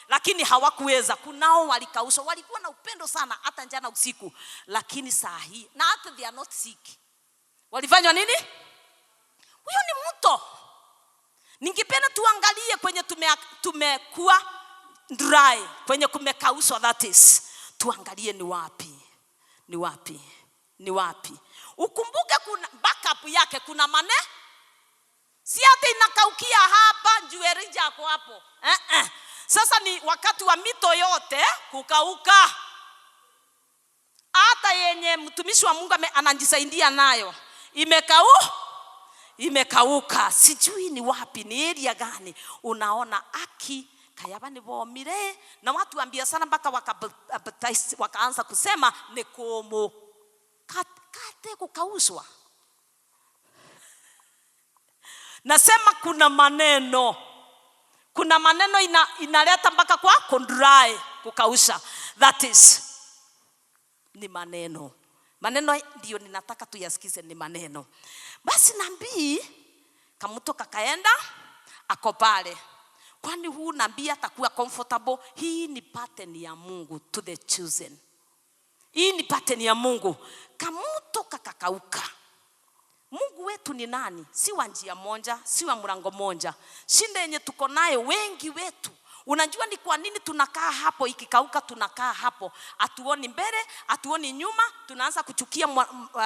S1: lakini hawakuweza. Kunao walikausha. Walikuwa na upendo sana hata jana usiku, lakini saa hii, na hata they are not sick. Walifanywa nini? Huyo ni mto. Ningependa tuangalie kwenye tumekuwa dry, kwenye kumekaushwa, that is. Tuangalie ni wapi. Ni wapi? Ni wapi? Ukumbuke kuna backup yake, kuna si hata inakaukia hapa, juerija yako hapo. Sasa ni wakati wa mito yote kukauka. Hata yenye mtumishi wa Mungu anajisaidia nayo imekauka. Sijui ni wapi, ni area gani. Unaona kayabani bomire, na watu waambia sana mpaka wakaanza kusema ni komo kate kukaushwa. Nasema kuna maneno inaleta mpaka kwa kondrai kukausha. That is ni maneno ndio ninataka tuyasikize, ni maneno. Basi nabii kamuto kakaenda ako pale. Kwani huu nabii atakuwa comfortable? Hii ni pattern ya Mungu to the chosen. Hii ni pattern ya Mungu. Kamuto kakakauka. Mungu wetu ni nani? Si wa njia moja, si wa mlango moja. Shida yenye tuko nayo wengi wetu. Unajua ni kwa nini tunakaa hapo ikikauka tunakaa hapo? Hatuoni mbele, hatuoni nyuma, tunaanza kuchukia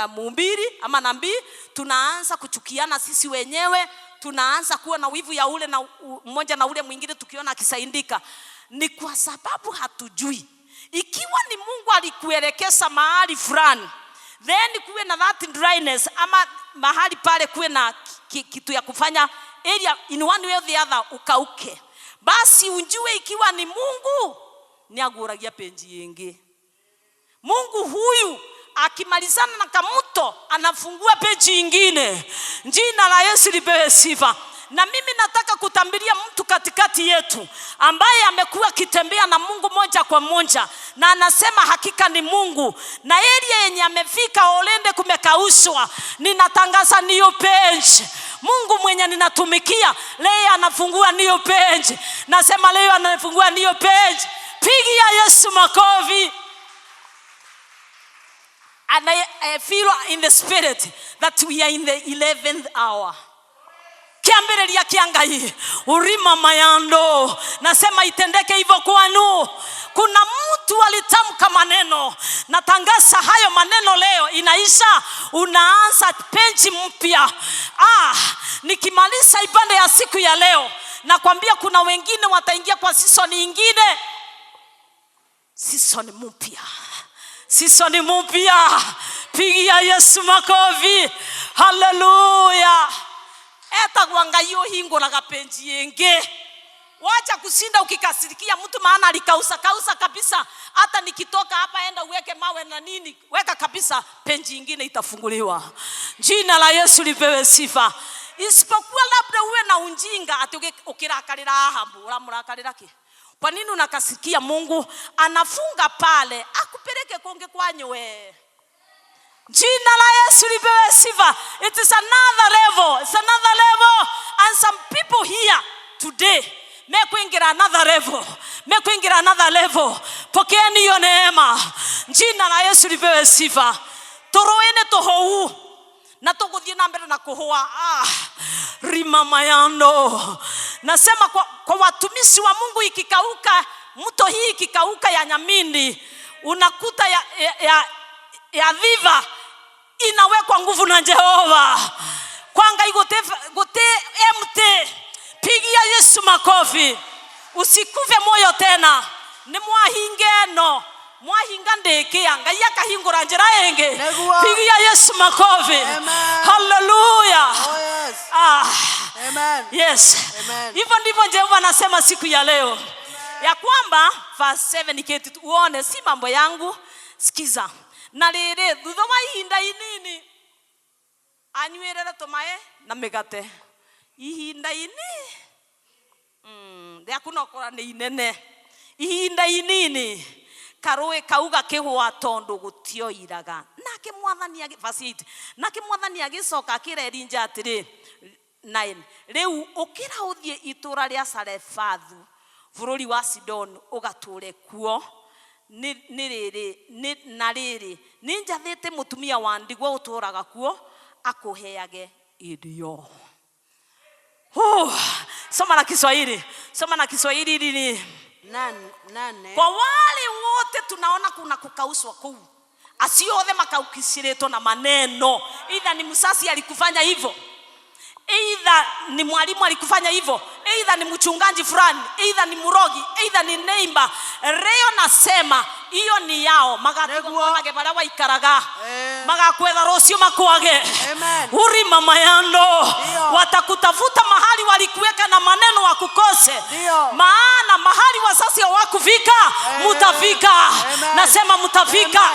S1: mhubiri ama nabii, tunaanza kuchukiana sisi wenyewe, tunaanza kuwa na wivu ya ule na mmoja na ule mwingine tukiona akisaidika. Ni kwa sababu hatujui. Ikiwa ni Mungu alikuelekeza mahali fulani, then kuwe na that dryness ama mahali pale kuwe na kitu ya kufanya area in one way or the other ukauke. Basi unjue ikiwa ni Mungu ni aguragia penji yengi. Mungu huyu akimalizana na kamuto anafungua peji ingine. Jina la Yesu lipewe sifa. Na mimi nataka kutambiria mtu katikati yetu ambaye amekuwa kitembea na Mungu moja kwa moja na anasema hakika ni Mungu, na area yenye amefika olende kumekaushwa, ninatangaza niyo page. Mungu mwenye ninatumikia leo anafungua niyo page. Nasema leo anafungua niyo page. Pigia Yesu makofi. And I feel in the spirit that we are in the 11th hour. Kiambereria kiangai urima mayando. Nasema itendeke hivyo kwanu. Kuna mtu alitamka maneno, natangaza hayo maneno leo inaisha, unaanza penji mpya. Nikimaliza ibada ya siku ya leo nakwambia kuna wengine wataingia kwa season nyingine. Season mpya. Season mpya. Pigia Yesu makofi. Hallelujah. Eta kuangaio hingo la kapenji yenge. Wacha kusinda ukikasirikia mtu maana alikausa kabisa. Hata nikitoka hapa enda uweke mawe na nini, weka kabisa, penji nyingine itafunguliwa. Jina la Yesu lipewe sifa. Isipokuwa labda uwe na unjinga ati ukirakarira Ahabu, uramurakarira ki? Kwa nini unakasikia Mungu anafunga pale akupeleke konge kwanyu we? Jina la Yesu lipewe sifa. It is another level. It's another level. And some people here today mekuingira another level. Mekuingira another level. Pokeeni hiyo neema. Jina la Yesu lipewe sifa. Toroene tohou. Na tuguthie na mbele na kuhoa. Rima mayando. Nasema kwa watumishi wa Mungu ikikauka, mto hii ikikauka ya Nyamindi, unakuta ya viva inawekwa nguvu na Jehova. Kwanga gote empty. Pigia Yesu makofi. Usikufe moyo tena. Ni mwahingeno. Mwahinga ndeke anga yakahingura njira enge. Pigia Yesu makofi. Hallelujah.
S2: Oh yes. Amen.
S1: Yes.
S2: Amen.
S1: Hivyo ndivyo Jehova anasema siku ya leo. Ya kwamba verse 7 niketi uone si mambo yangu. Sikiza. Na rere thutha wa ihinda inini anywerera tomae na megate. Ihinda ini hakuna kora ni inene. Ihinda inini karoe kauga kehwa tondu gutioiraga. Nake mwathani verse 8. Nake mwathani agicoka akireria atiri 9. Riu ukira uthie itura ria Sarefathu bururi wa Sidon ugature kuo. Niriri ninjathete mutumia wa ndigwa uturaga kuo akuheage irio. Soma na Kiswahili ni
S2: nane.
S1: Kwa wale wote tunaona kuna kukauswa kuu, asiothe makaukisireto na maneno. Either ni msasi alikufanya hivyo, either ni mwalimu alikufanya hivyo, either ni mchungaji fulani, either ni murogi, either ni neighbor. Leo nasema hiyo ni yao. Magatigo gebarawa ikaraga. Magakwetha rocio makwage. Uri mama yando. Watakutafuta mahali walikuweka na maneno wakukose. Maana mahali wasasi hawakufika, mutafika. Nasema mutafika.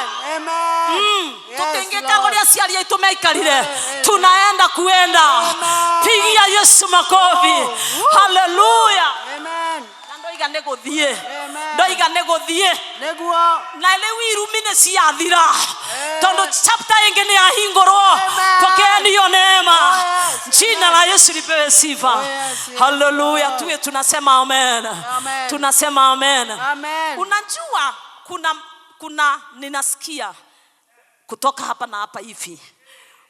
S1: Tutengeka ngoria siali itumeikarire. Tunaenda kuenda. Pigia Yesu makofi. Hallelujah.
S2: Amen.
S1: Ndoiga negothie. Neguo. Na lewi irumine siathira. Tondo chapter ingine ya hingoro. Pokeeni hiyo neema. Jina la Yesu lipewe sifa. Hallelujah. Tuwe tunasema amen. Tunasema amen.
S2: Amen.
S1: Unajua ninasikia kutoka hapa na hapa hivi,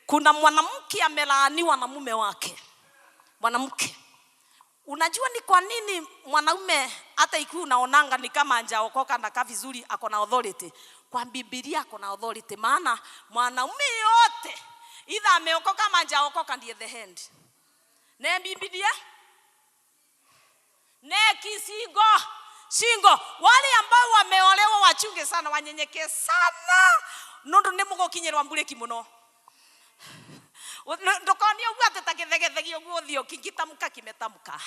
S1: kuna mwanamke amelaaniwa na mume wake. Mwanamke, unajua ni kwa nini mwanaume hata ikiwa unaonanga ni kama hajaokoka na kaa vizuri ako na authority? Kwa Biblia ako na authority, maana mwanaume yote either ameokoka ama hajaokoka ndiye the hand. Ne Biblia ne singo wale ambao wameolewa wachunge sana, wanyenyekee sana, nondo nemugo kinyerwa mbuleki muno ndokonio gwate takethegethegio guothio kingitamuka kimetamka.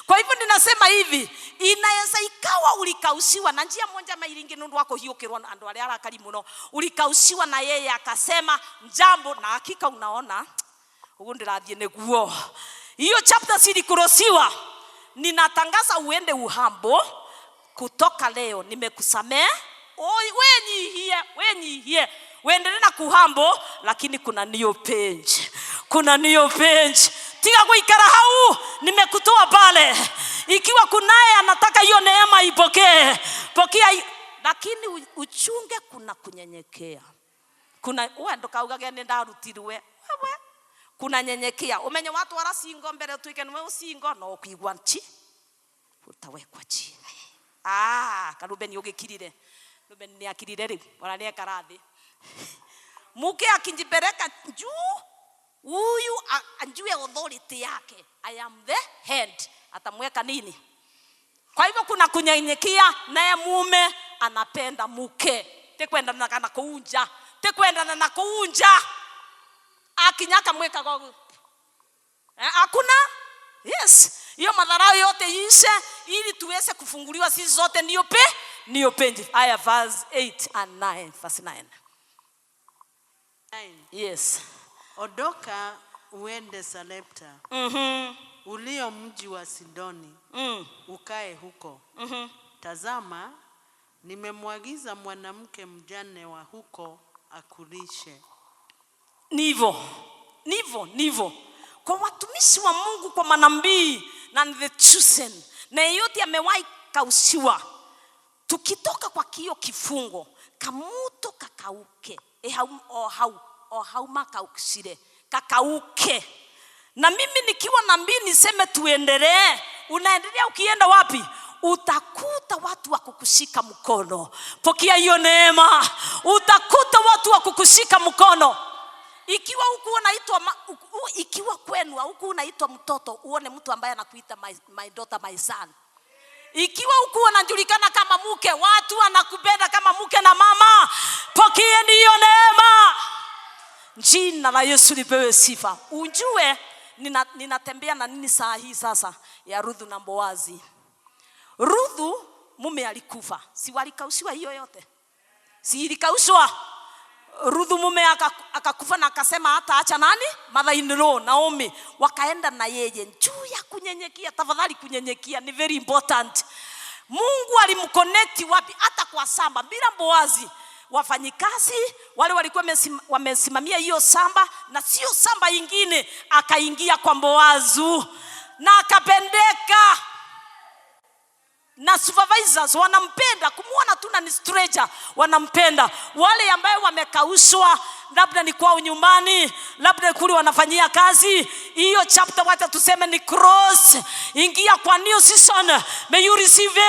S1: Kwa hivyo ninasema hivi, inaweza ikawa ulikausiwa na njia moja mairingi nundu wako hiokirwa na andu aria arakari muno, ulikausiwa na yeye akasema jambo, na hakika unaona ugu ndirathie neguo. Hiyo chapter silikurosiwa, ninatangaza uende uhambo. Kutoka leo nimekusamea. Wenyihie uendelee na kuhambo, lakini kuna new page. Tiga kuikara hau, nimekutoa pale. Ikiwa kunaye anataka hiyo neema ipokee, pokea, lakini uchunge kuna kunyenyekea. Kuna wewe ndo kaugage nenda rutirwe. Wewe kuna nyenyekea. Umenye watu wala singo mbere tuike nwe usingo no kuigwa nchi utawekwa chini. Karubeni ugikirire. Rubeni ni akirire ri wala ni karathi. Muke akinjipereka juu, huyu anjue authority yake. I am the head. Atamweka nini? Kwa hivyo kuna kunyenyekea, naye mume anapenda mke. Tekwenda na kuunja. Akinyaka mweka gogo. Hakuna? Yes. Hiyo madharau yote ishe ili tuweze kufunguliwa sisi zote niyo page. Aya verse 8 and 9, verse 9. Yes.
S2: Ondoka uende Sarepta. Ulio mji wa Sidoni. Ukae huko. Tazama, nimemwagiza mwanamke mjane wa huko akulishe. Nivo. Kwa watumishi wa Mungu, kwa manabii na the chosen, na yote amewahi kausiwa. Tukitoka kwa kio kifungo, kamuto kakauke. Hauma kaukishire. Kakauke. Na mimi nikiwa nabii niseme tuendelee. Unaendelea ukienda wapi? Utakuta watu wa kukushika mkono. Pokea hiyo neema. Utakuta watu wa kukushika mkono. Ikiwa huku unaitwa ikiwa kwenu huku unaitwa mtoto, uone mtu ambaye anakuita my daughter, my son. Ikiwa huku unajulikana kama mke, watu wanakupenda kama mke na mama. Pokea hiyo neema. Jina la Yesu lipewe sifa. Unjue ninatembea na nini saa hii sasa ya Ruthu na Boazi. Ruthu mume alikufa. Si walikaushwa hiyo yote? Si ilikaushwa? Ruthu mume akakufa na akasema hata acha nani? Mother-in-law Naomi. Wakaenda na yeye juu ya kunyenyekea. Tafadhali kunyenyekea ni very important. Mungu alimconnect wapi? Hata kwa samba. Bila Boazi, wafanyikazi wale walikuwa wamesimamia hiyo samba, na sio samba nyingine, akaingia kwa Boazi na akapendeka. Na supervisors wanampenda, kumuona tu ni stranger wanampenda. Wale ambao wamekaushwa, labda ni kwao nyumbani, labda kule wanafanyia kazi, hiyo chapter wacha tuseme ni cross. Ingia kwa new season. May you receive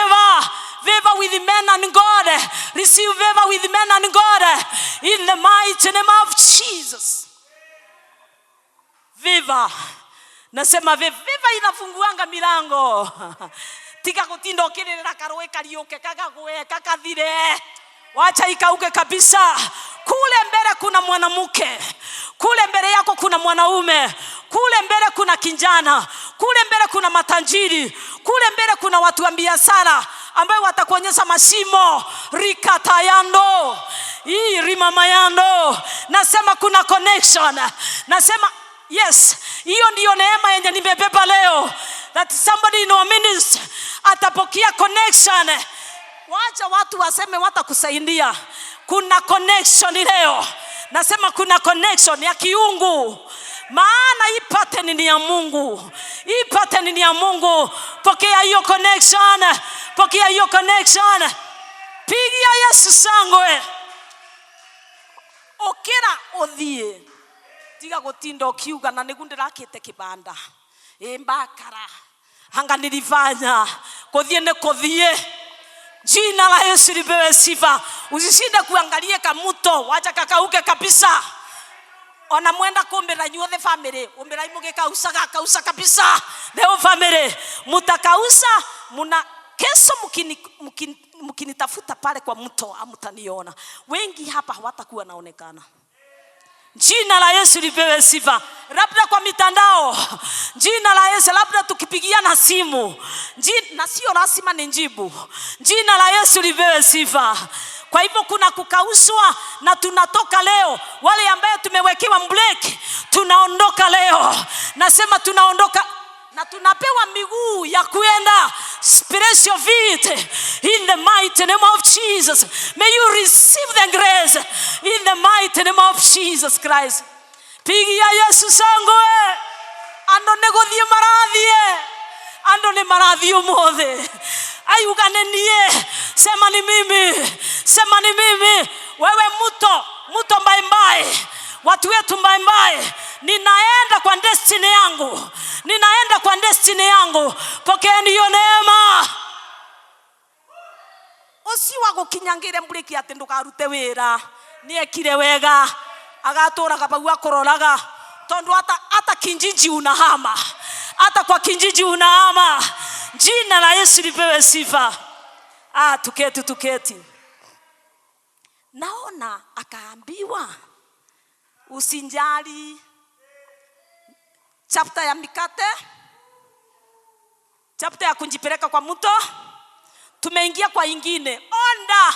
S2: favor with men and God. Receive favor with men and God in the mighty name of Jesus. Favor. Nasema favor inafunguanga milango. Tika kutindo okirira karoe karioke kagagwe kakathire. Wacha ikauke kabisa. Kule mbele kuna mwanamke. Kule mbele yako kuna mwanaume. Kule mbele kuna kijana. Kule mbele kuna matajiri. Kule mbele kuna watu wa biashara ambao watakuonyesha mashimo. Rikatayando. Rimamayando. Nasema kuna connection. Nasema yes, hiyo ndio neema yenye nimebeba leo. That somebody in our ministry atapokea connection. Wacha watu waseme watakusaidia. Kuna connection leo. Nasema kuna connection ya kiungu. Maana hii pattern ni ya Mungu. Hii pattern ni ya Mungu. Pokea hiyo connection. Pokea hiyo connection. Pigia Yesu sangwe. Okera othie. Tiga gutinda ukiuga na nigu ndirakite kibanda. Mbakara. Hanga nilifanya. Kuthie ne kuthie. Jina la Yesu lipewe sifa. Usishinde kuangalia kamuto, wacha kakauke kabisa. Ona mwenda kuombera nyuothe family, ombera imuge kausa kabisa. Leo family, mutakausa, muna kesho mkinitafuta pale kwa mto hamtaniona. Wengi hapa hawatakuwa naonekana. Jina la Yesu lipewe sifa. Labda kwa mitandao. Jina la Yesu, labda tukipigiana simu. Na sio lazima nijibu. Jina la Yesu lipewe sifa. Kwa hivyo kuna kukauswa na tunatoka leo. Wale ambao tumewekewa break, tunaondoka leo. Nasema tunaondoka na tunapewa miguu ya kuenda. Spiritual feet in the mighty name of Jesus. May you receive the grace in the mighty name of Jesus Christ. Pigia Yesu sangwe. Ando negothie marathie. Ando ne marathie umothe. Ayuganenie. Sema ni mimi. Sema ni mimi. Wewe muto mbaimbai. Watu wetu mbaimbai. Ninaenda kwa destiny yangu. Ninaenda kwa destiny yangu. Pokeeni hiyo neema. Usiwa gukinyangire mburiki ati ndukarute wira. Niekire wega. Agatora kabagua kororaga. Tondu hata kinjiji unahama. Hata kwa kinjiji unahama. Jina la Yesu lipewe sifa. Tuketi. Naona akaambiwa usinjali. Chapter ya mikate. Chapter ya kunjipeleka kwa mto. Tumeingia kwa ingine. Onda.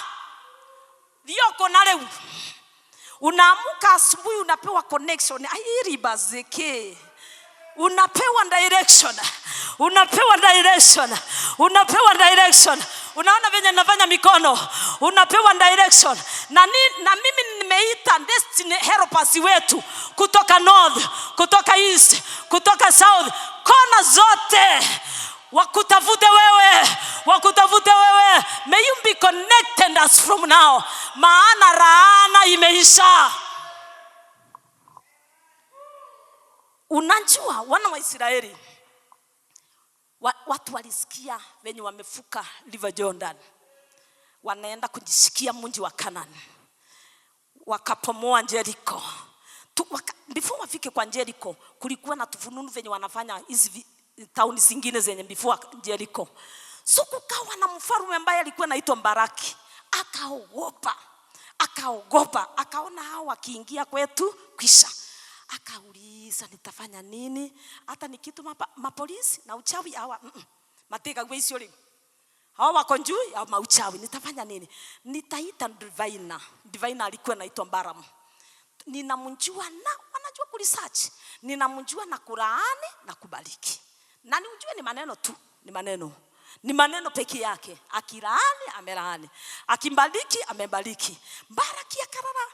S2: Lioko na leo. Unaamuka asubuhi unapewa connection. Ahiri bazeke. Unapewa direction. Unaona venye nafanya mikono. Unapewa direction. Na mimi nimeita destiny helpers wetu. Kutoka north, kutoka east, kutoka south. Kona zote. Wakutafute wewe. May you be connected as from now. Maana laana imeisha. Unajua wana wa Israeli watu walisikia wenye wamefuka River Jordan wanaenda kujisikia mji wa Canaan. Wakapomoa Jericho. Before wafike kwa Jericho kulikuwa na tufununu venye wanafanya hizi town zingine zenye before Jericho. So kukawa na mfalme ambaye alikuwa anaitwa Baraki. Akaogopa. Akaona hao wakiingia kwetu kisha akauliza nitafanya nini? Hata nikitu mapolisi na uchawi hawa mateka gweisio leo. Hawa wako juu ya mauchawi nitafanya nini? Nitaita divina alikuwa anaitwa Balaam. Ninamjua na wanajua kuresearch. Ninamjua na kulaani na kubariki. Na niujue ni maneno tu, ni maneno peke yake. Akilaani amelaani, akimbariki amebariki. Baraki akarara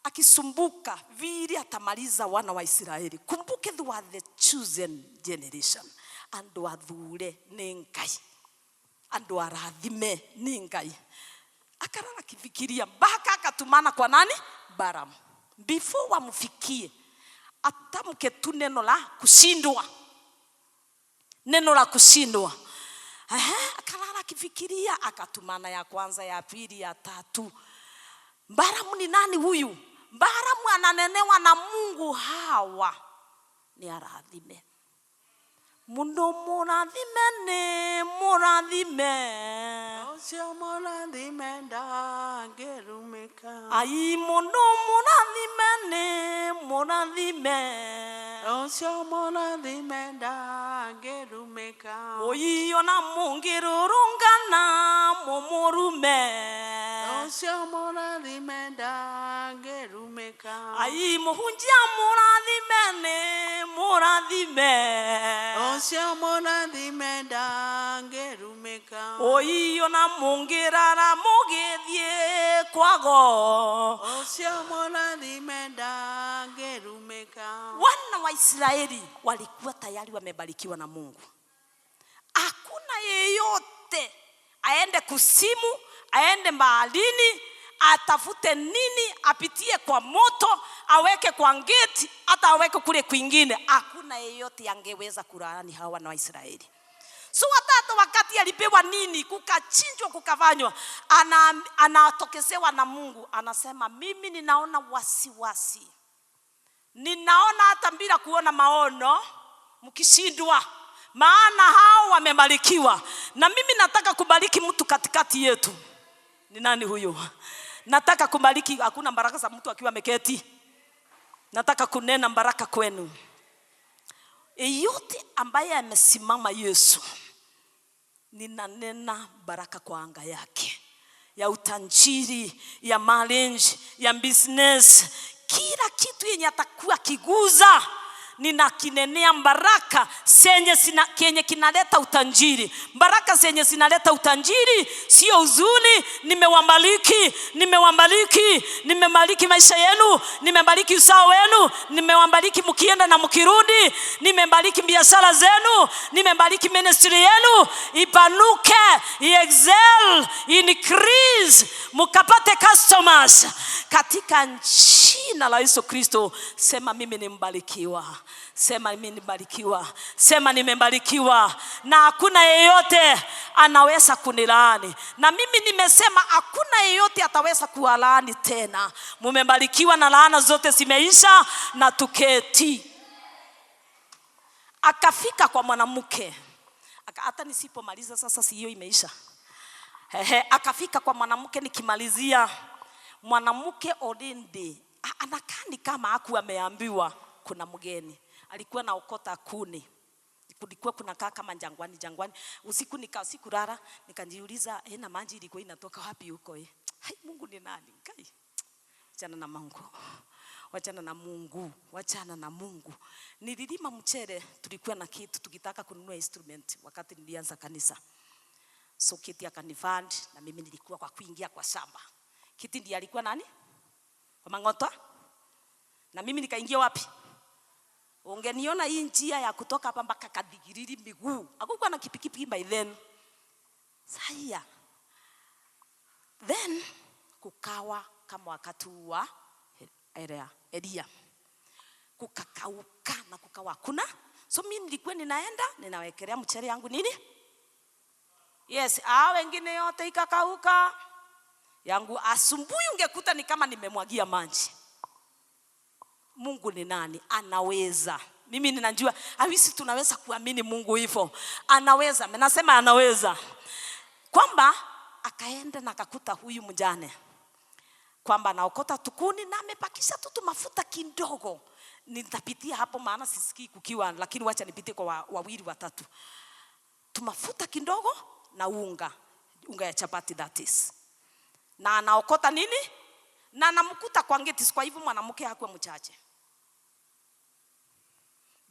S2: akisumbuka vile atamaliza wana wa Israeli. Kumbuke they were the chosen generation. Andu athure ni Ngai. Andu arathime ni Ngai. Akarara kifikiria mpaka akatumana kwa nani? Balaam. Before wamfikie atamke tu neno la kushindwa. Akarara kifikiria akatumana ya kwanza, ya pili, ya tatu. Balaam ni nani huyu? Balaam ananenewa na Mungu hawa ni arathime. Mundo murathime ni murathime.
S3: Osio murathime ndangerumika.
S2: Ai mundo murathime ni murathime.
S3: Osio murathime ndangerumika.
S2: Oi ona mungirurungana mumurume.
S3: Osio murathime ndangerumika.
S2: Ai muhunjia murathime ni murathime.
S3: Osio murathime ndangerumika.
S2: Oi ona mungirara mugithie kwago.
S3: Osio murathime ndangerumika.
S2: Wana wa Israeli walikuwa tayari wamebarikiwa na Mungu. Hakuna yeyote aende kusimu aende baharini, atafute nini, apitie kwa moto, aweke kwa gate, hata aweke kule kwingine. Hakuna yeyote angeweza kulaani hawa wana wa Israeli. So hata wakati alipewa nini, kukachinjwa, kukafanywa, anatokesewa na Mungu, anasema mimi ninaona wasiwasi. Ninaona hata bila kuona maono mkishindwa, maana hao wamebarikiwa. Na mimi nataka kubariki mtu katikati yetu. Ni nani huyo? Nataka kubariki. Hakuna baraka za mtu akiwa ameketi. Nataka kunena baraka kwenu. Yeyote ambaye amesimama Yesu, ninanena baraka kwa anga yake, ya utajiri, ya marriage, ya business, kila kitu yenye atakuwa kiguza, ninakinenea baraka kenye kinaleta utajiri. Baraka zenye zinaleta utajiri, sio uzuni. Nimewabariki maisha yenu, nimebariki uzao wenu, nimewabariki mkienda na mkirudi, nimebariki biashara zenu, nimebariki ministry yenu ipanuke, excel, increase, mkapate customers katika jina la Yesu Kristo. Sema mimi ni mbarikiwa. Sema mimi nimebarikiwa. Sema nimebarikiwa. Na hakuna yeyote anaweza kunilaani. Na mimi nimesema hakuna yeyote ataweza kuwalaani tena. Mmebarikiwa na laana zote zimeisha, na tuketi. Akafika kwa mwanamke. Hata nisipomaliza sasa, si hiyo imeisha. Akafika kwa mwanamke, nikimalizia. Mwanamke already anakaa kama hakuwa ameambiwa kuna mgeni. Alikuwa naokota kuni. Kulikuwa kuna kama jangwani. Usiku sikulala, nikajiuliza na maji ilikuwa inatoka wapi huko? Hai, Mungu ni nani? Kai. Wachana na Mungu. Wachana na Mungu. Nililima mchere, tulikuwa na kitu tukitaka kununua instrument wakati nilianza kanisa. So Kiti akanifund, na mimi nilikuwa kwa kuingia kwa shamba. Kiti ndiye alikuwa nani? Kwa mang'ota. Na mimi nikaingia wapi? Ungeniona hii njia ya kutoka hapa mpaka Kadigiriri miguu. Hakukuwa na kipikipi by then. Sasa then kukawa kama wakati wa Elia. Kukakauka na kukawa kuna. So mimi nilikuwa ninaenda, ninawekelea mchere yangu nini? Yes, wengine yote ikakauka. Yangu asubuhi ungekuta ni kama nimemwagia maji. Mungu ni nani? Anaweza. Mimi ninajua hawisi tunaweza kuamini Mungu hivyo. Anaweza. Nasema anaweza. Kwamba akaenda na akakuta huyu mjane, kwamba anaokota tukuni na amepakisha tu mafuta kidogo. Nitapitia hapo maana sisikii kukiwa, lakini wacha nipitie kwa wawili watatu. Tumafuta kidogo na unga ya chapati, that is. Na anaokota nini? Na anamkuta kwa ngeti. Kwa hivyo mwanamke hakuwa mchache.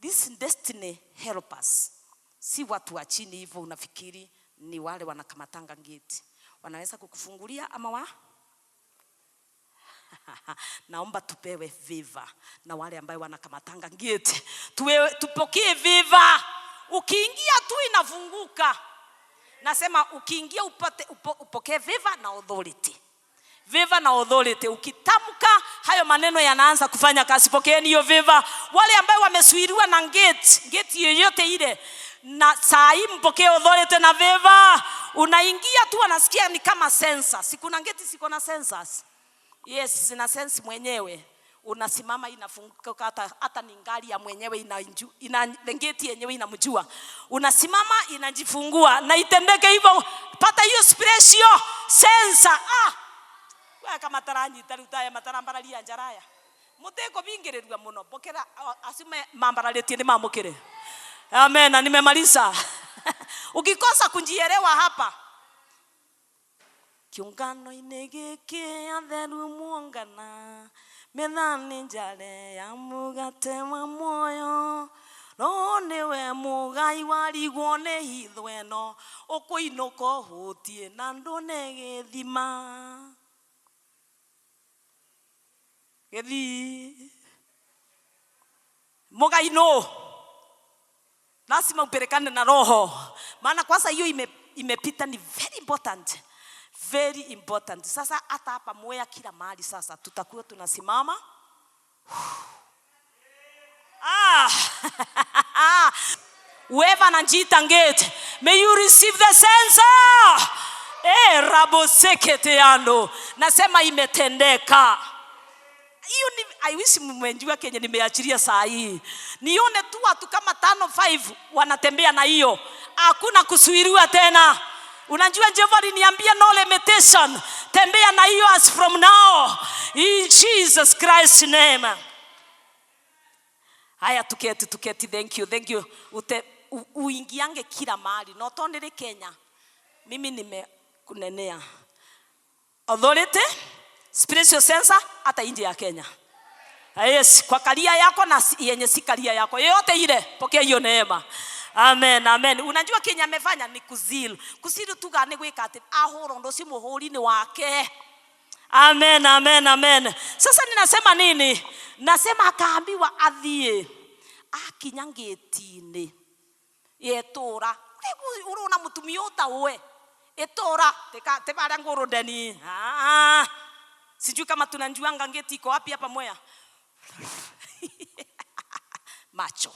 S2: This destiny helpers si watu wa chini hivyo unafikiri, ni wale wanakamatanga ngeti. Wanaweza kukufungulia ama naomba tupewe viva na wale ambao wanakamatanga ngeti. Tupokee viva. Ukiingia tu inafunguka. Nasema ukiingia upokee viva na authority. Viva na authority. Ukitamka hayo maneno yanaanza kufanya kazi. Pokeeni hiyo viva. Wale ambao wamesuiriwa na gate yoyote ile, na saa hii mpokee authority na viva. Unaingia tu anasikia ni kama sensor. Sikuna gate siko na sensors. Yes, sina sense mwenyewe. Unasimama inafunguka, hata ni ngari ya mwenyewe gate yenyewe inamjua. Unasimama inajifungua na itendeke hivyo. Pata hiyo special sensor. Kama taranyi tarutaya matarambara lia njaraya. Muteko bingererwa muno. Bokera asime mambaraletie ni mamukire. Amen, na nimemaliza. Ukikosa kunjielewa hapa. Kiungano inegeke atheru muongana. Methani njare ya mugate wa moyo. No niwe mugai warigwo ne hitho eno. Ukuinoko hutie na ndone githima. Gethi Mugai no. Lazima upelekane na roho. Maana kwanza hiyo imepita, ni very important. Very important. Sasa hata hapa Mwea kila mahali sasa tutakuwa tunasimama. Whoever anajiita ngeti, may you receive the sensor. Rabo sekete yando. Nasema imetendeka. Hiyo ni I wish mmenjua Kenya nimeachilia saa hii. Nione tu watu kama 5 wanatembea na hiyo. Hakuna kusuiriwa tena. Unajua Jehova aliniambia no limitation. Tembea na hiyo as from now. In Jesus Christ's name. Haya tuketi. Thank you. Uingiange kila mahali. Not only Kenya. Mimi nimekunenea. Authority, spiritual sensor hata nje ya Kenya. Yes, kwa kalia yako na yenye si kalia yako. Yote ile pokea hiyo neema. Amen. Unajua Kenya amefanya ni kuzilu tu gani gweka ati ahoro ndo si muhuri ni wake. Amen. Sasa ninasema nini? Nasema akaambiwa athie akinyangeti-ini yetura. Urona mutumia utawe etora tebara ngoro ndani. Sijui kama tunanjuanga ngeti iko wapi hapa Mwea. Macho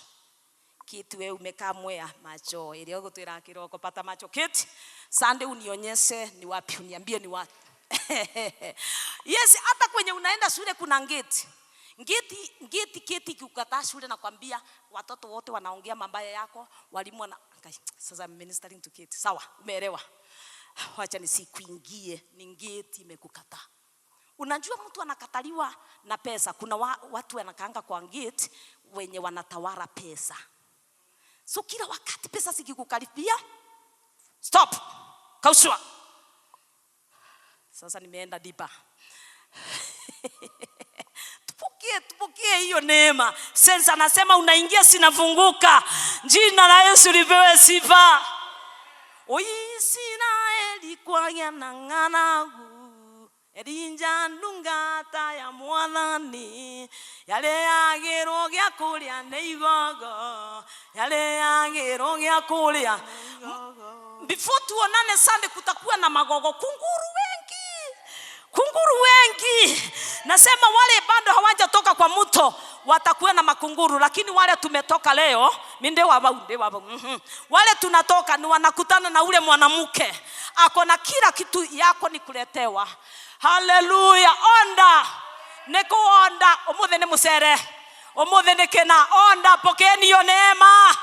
S2: kitu wewe umekaa Mwea macho ile yako twira kiroko pata macho kiti Sunday unionyeshe ni wapi, uniambie ni wapi. Yes, hata kwenye unaenda shule kuna ngeti ukikataa shule na kwambia watoto wote wanaongea mabaya yako, walimu na sasa ministering to kids. Sawa, umeelewa? Wacha nisikuingie, ni ngeti imekukataa. Unajua mtu anakataliwa na pesa. Kuna watu wanakaanga kwa ngeti wenye wanatawala pesa. So kila wakati pesa zikikukaribia, stop. Kaushwa. Sasa nimeenda dipa. Tupokee hiyo neema. Sensa anasema unaingia sinafunguka. Jina la Yesu lipewe sifa. Oisiraeli kwa yananganagu. Erinja nungata ya mwathani. Yale agero gya kuria neigogo. Yale agero gya kuria. Before tuonane Sunday kutakuwa na magogo. Kunguru wengi. Nasema wale bado hawajatoka kwa mto watakuwa na makunguru, lakini wale tumetoka leo, minde waba. Wale tunatoka ni wanakutana na ule mwanamke. Ako na kila kitu yako ni kuletewa. Hallelujah. Onda. Neko onda. Omuthe ni musere. Omuthe ni kena. Onda. Pokeeni hiyo neema.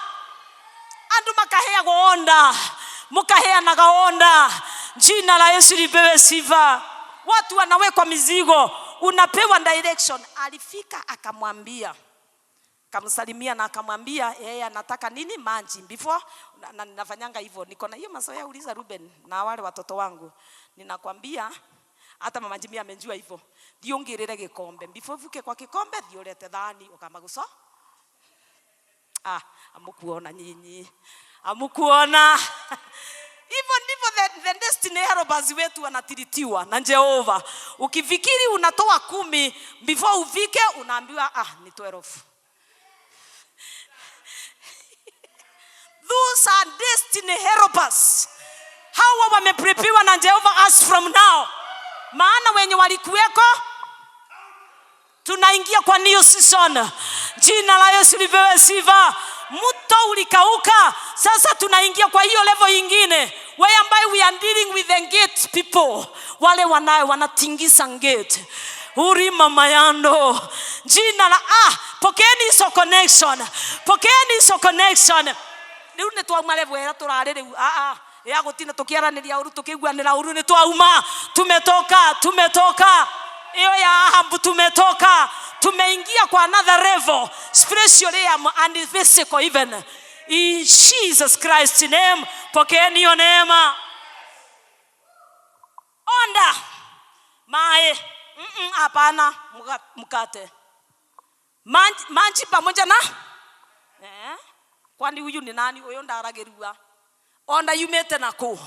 S2: Andu makahea onda. Mukahea na onda. Jina la Yesu lipewe sifa. Watu wanawekwa mizigo, unapewa direction. Alifika akamwambia, kamsalimia na akamwambia yeye anataka nini maji. Before na ninafanyanga hivyo, niko na hiyo masoya uliza Ruben na wale watoto wangu. Ninakwambia hata mama Jimmy amejua hivyo. Diongerere gikombe. Before vuke kwa kikombe diolete dhani ukamaguso. Amukuona nyinyi. Amukuona. Hivyo ndivyo the destiny helpers wetu wanatiritiwa na Jehova. Ukifikiri unatoa 10 before ufike unaambiwa ni 12. Those are destiny helpers. Hawa wameprepiwa na Jehova as from now. Maana wenye walikuweko tunaingia kwa new season. Jina la Yesu lipewe sifa. Mto ulikauka, sasa tunaingia kwa hiyo level nyingine. Where ambaye we are dealing with the gate people. Wale wanatingisa gate. Uri mama yando. Jina la pokeeni hizo connection. Pokeeni hizo connection. Riu ni twa malevo era turare riu ya gutina tukiaraniria uru tukiguanira uru ni twauma. Tumetoka. Iyo ya Ahabu tumetoka. Tumeingia kwa another level, spiritual realm and physical even. In Jesus Christ's name, pokeeni hiyo neema. Onda. Mae. Hapana, mkate. Manji pamoja na? Kwani huyu ni nani? Huyo ndaragerua. Onda yumete nako.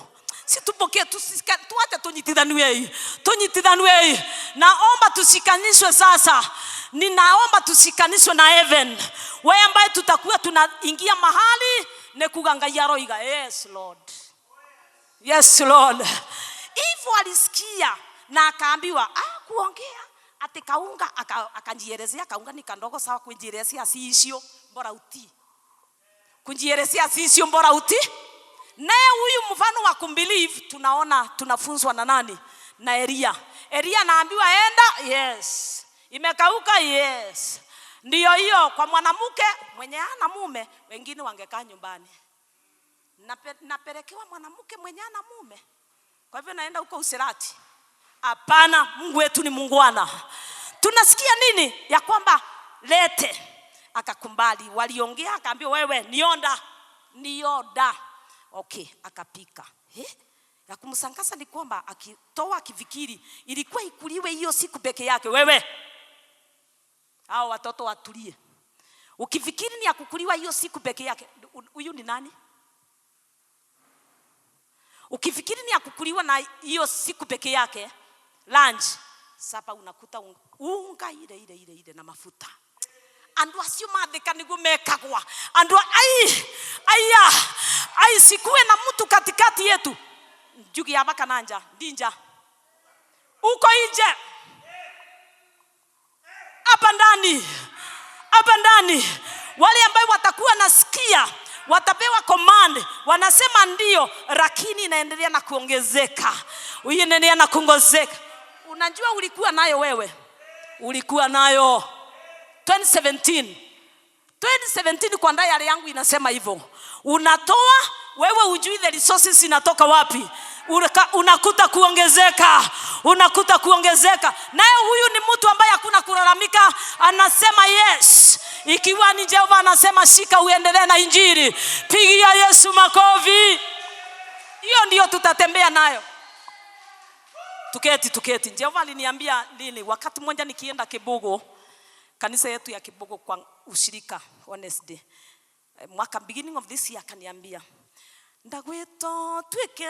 S2: Situpokee tuache tunyitithanwe. Naomba tusikanishwe sasa. Ninaomba tusikanishwe na heaven. Wewe ambaye tutakuwa tunaingia mahali ne kuganga yaro iga. Yes Lord. Yes Lord. Hivyo hivyo alisikia na akaambiwa kuongea ati kaunga, akanjielezea kaunga ni kandogo sawa kunjielezea si isio bora uti. Kunjielezea si isio bora uti. Naye huyu mfano wa kumbelieve tunaona tunafunzwa na nani? Na Elia. Elia anaambiwa enda, yes. Imekauka, yes. Ndio hiyo kwa mwanamke mwenye hana mume, wengine wangekaa nyumbani. Napelekewa mwanamke mwenye hana mume, kwa hivyo naenda huko usirati. Hapana, Mungu wetu ni muungwana. Tunasikia nini? Ya kwamba lete. Akakumbali, waliongea, akaambia wewe nioda. Okay, akapika. Ya kumsangasa ni kwamba akitoa akifikiri ilikuwa ikuliwe hiyo siku peke yake. Wewe hao watoto watulie. Ukifikiri ni akukuliwa hiyo siku peke yake, huyu ni nani? Ukifikiri ni akukuliwa na hiyo siku peke yake, lunch, sapa unakuta unga ile na mafuta. Andu asio madhika nigumekagwa. Andu ai sikuwe na mtu katikati yetu. Jugi abaka nanja, ndinja. Uko nje. Hapa ndani. Wale ambao watakuwa nasikia, watapewa command, wanasema ndio, lakini inaendelea na kuongezeka. Inaendelea na kuongezeka. Unajua ulikuwa nayo wewe. Ulikuwa nayo 2017 kwa ndaya yangu inasema hivyo. Unatoa wewe ujui the resources inatoka wapi. Unakuta kuongezeka. Naye huyu ni mtu ambaye hakuna kulalamika, anasema yes. Ikiwa ni Jehova anasema shika uendelee na injili, pigia Yesu makofi. Hiyo ndio tutatembea nayo. Tuketi. Jehova aliniambia lini wakati mmoja nikienda Kibugo, kanisa yetu ya Kibugo kwa ushirika Wednesday. Mwaka beginning of this year akaniambia, ndagwito twike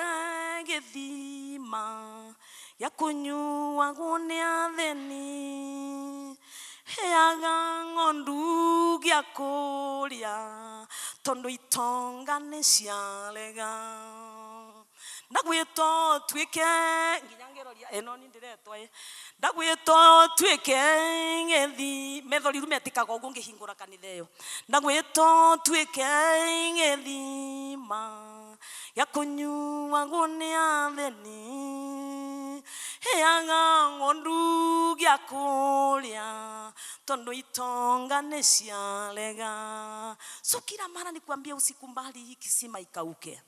S2: githima ya kunyua gunia theni, heaga ng'ondu gĩa kũrĩa tondu itonga nĩ ciarega. Ndagwito twike nginyangeroria eno ni ndiretwa ndagwito twike ngethi methori rumetikaga ugu ngihingura kanitha iyo. Ndagwito twike ngethima ya kunyua gunia theni, heaga ng'ondu gĩa kũrĩa tondu itonga nĩ ciarega. So kila mara nikwambia usikumbali hii kisima ikauke.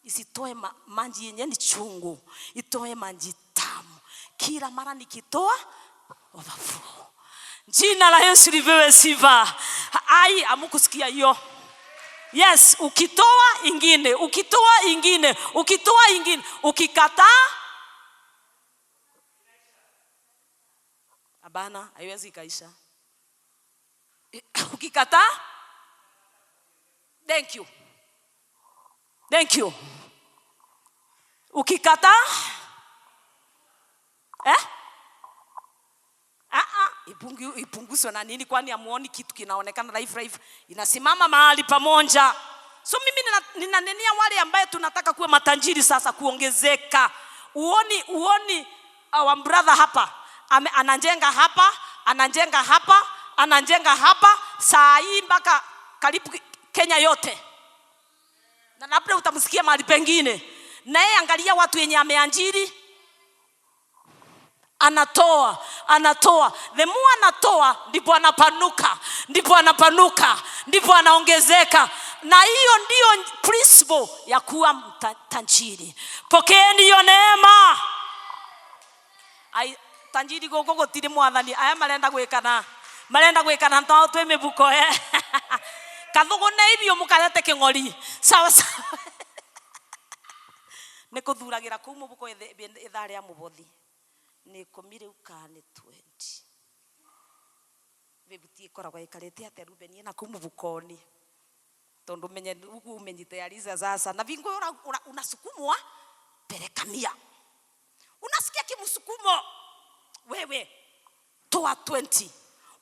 S2: Isitoe maji yenye ni chungu, itoe maji tamu. Kila mara nikitoa overflow. Jina la Yesu lipewe sifa. Amukusikia hiyo? Yes, ukitoa ingine, ukikataa abana haiwezi kaisha. Ukikataa thank you. Ukikataa ipunguzwe na nini? Kwani amuoni kitu kinaonekana life inasimama mahali pamoja. So mimi ninanenia wale ambaye tunataka kuwa matajiri sasa, kuongezeka. Uoni our brother hapa anajenga hapa saa hii mpaka karibu Kenya yote. Na labda utamsikia mahali pengine. Naye angalia watu wenye ameanjiri, anatoa. The more anatoa ndipo anaongezeka. Na hiyo ndio principle ya kuwa tajiri. Pokeeni hiyo neema. Tajiri gogo gotiri mwathani aya marenda gwikana ntao twe mibuko kathugu na ibio mukarete king'ori sawa nikuthuragira ku mubuko ithari ya mubothi ni komire ukane 20 bebuti koragwa ikarete ate Rubeni na ku mubukoni tondu menye ugu umenyite aliza sasa na vingo unasukumwa perekania. Unasikia kimsukumo wewe toa 20.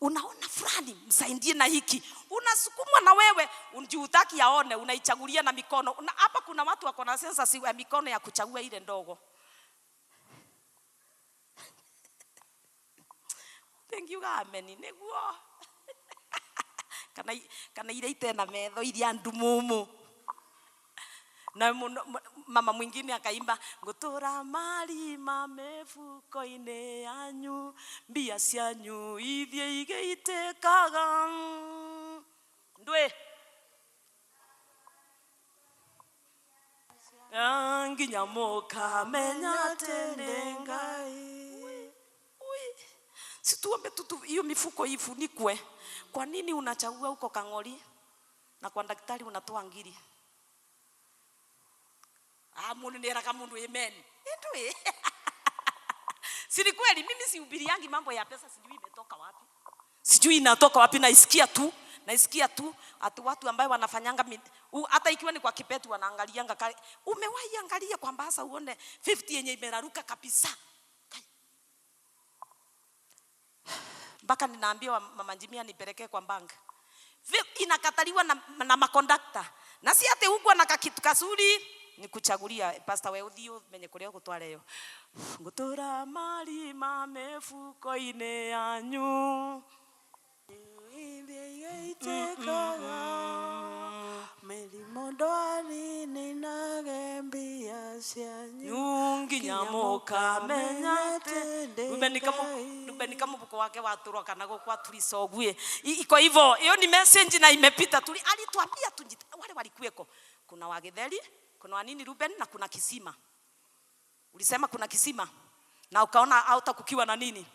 S2: Unaona fulani msaidie na hiki, unasukumwa na wewe unjutaki yaone, unaichagulia na mikono. Hapa kuna watu wako na sensa ya mikono ya kuchagua ile ndogo. ngiuga ameni niguo kana ile itena metho iria ndumumu. Na mama mwingine akaimba ngutura marima mefuko-ini yanyu mbia cianyu ithie igeitekaga ndwe nginya mukamenya tene Ngai. Situombe tu hiyo mifuko ifunikwe. Kwa nini unachagua huko Kang'ori na kwa daktari unatoa ngiri? Mundu ni raka mundu amen. Ndio. Si kweli mimi sihubiriangi mambo ya pesa, sijui imetoka wapi. Sijui inatoka wapi, naisikia tu ati watu ambao wanafanyanga hata ikiwa ni kwa Kipetu wanaangalianga. Umewahi angalia kwa Mbasa uone 50 yenye imeraruka kabisa. Mpaka ninaambiwa mama Njimia nipelekee kwa bank. Inakataliwa na makondakta. Na si ate huko na kitu kasuri ni kuchagulia pastor we uthio menye kuria gutware yo. Ngutura marima mefuko-ini yanyu
S3: Milimo ndwari ninagembia cianyu
S2: nginya mukamenya Rubeni kama buko wake waturwa kana gukwa tulisogue. Iko hivyo, hiyo ni message na imepita. Alituambia wale walikuweko. Kuna Wagitheri, kuna nini Ruben na kuna kisima. Ulisema kuna kisima na ukaona hata kukiwa na nini.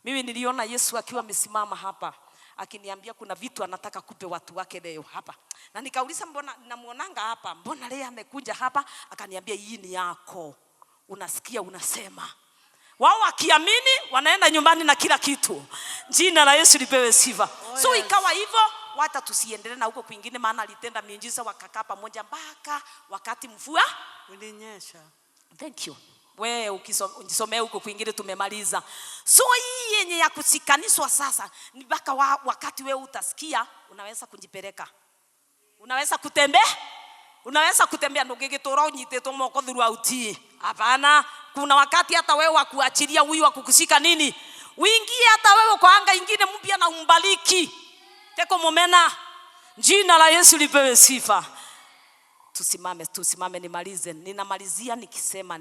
S2: Mimi niliona Yesu akiwa amesimama hapa akiniambia kuna vitu anataka kupe watu wake leo hapa. Na nikauliza mbona namuonanga hapa? Mbona leo amekuja hapa? Akaniambia hii ni yako. Unasikia unasema. Wao wakiamini wanaenda nyumbani na kila kitu. Jina la Yesu lipewe sifa. So ikawa hivyo, hata tusiendelee na huko kwingine maana alitenda miujiza wakakaa pamoja mpaka wakati mvua
S3: ulinyesha.
S2: Thank you. Wewe ukisomea huko kwingine tumemaliza. So hii yenye ya kusikaniswa sasa ni mpaka wakati wewe utasikia unaweza kujipeleka. Unaweza kutembea ndogegetora unyiteto moko throughout. Hapana, kuna wakati hata wewe wakuachilia huyu wakukushika nini? Uingie hata wewe kwa anga ingine mpya na umbaliki. Teko momena. Jina la Yesu lipewe sifa. Tusimame nimalize. Ninamalizia nikisema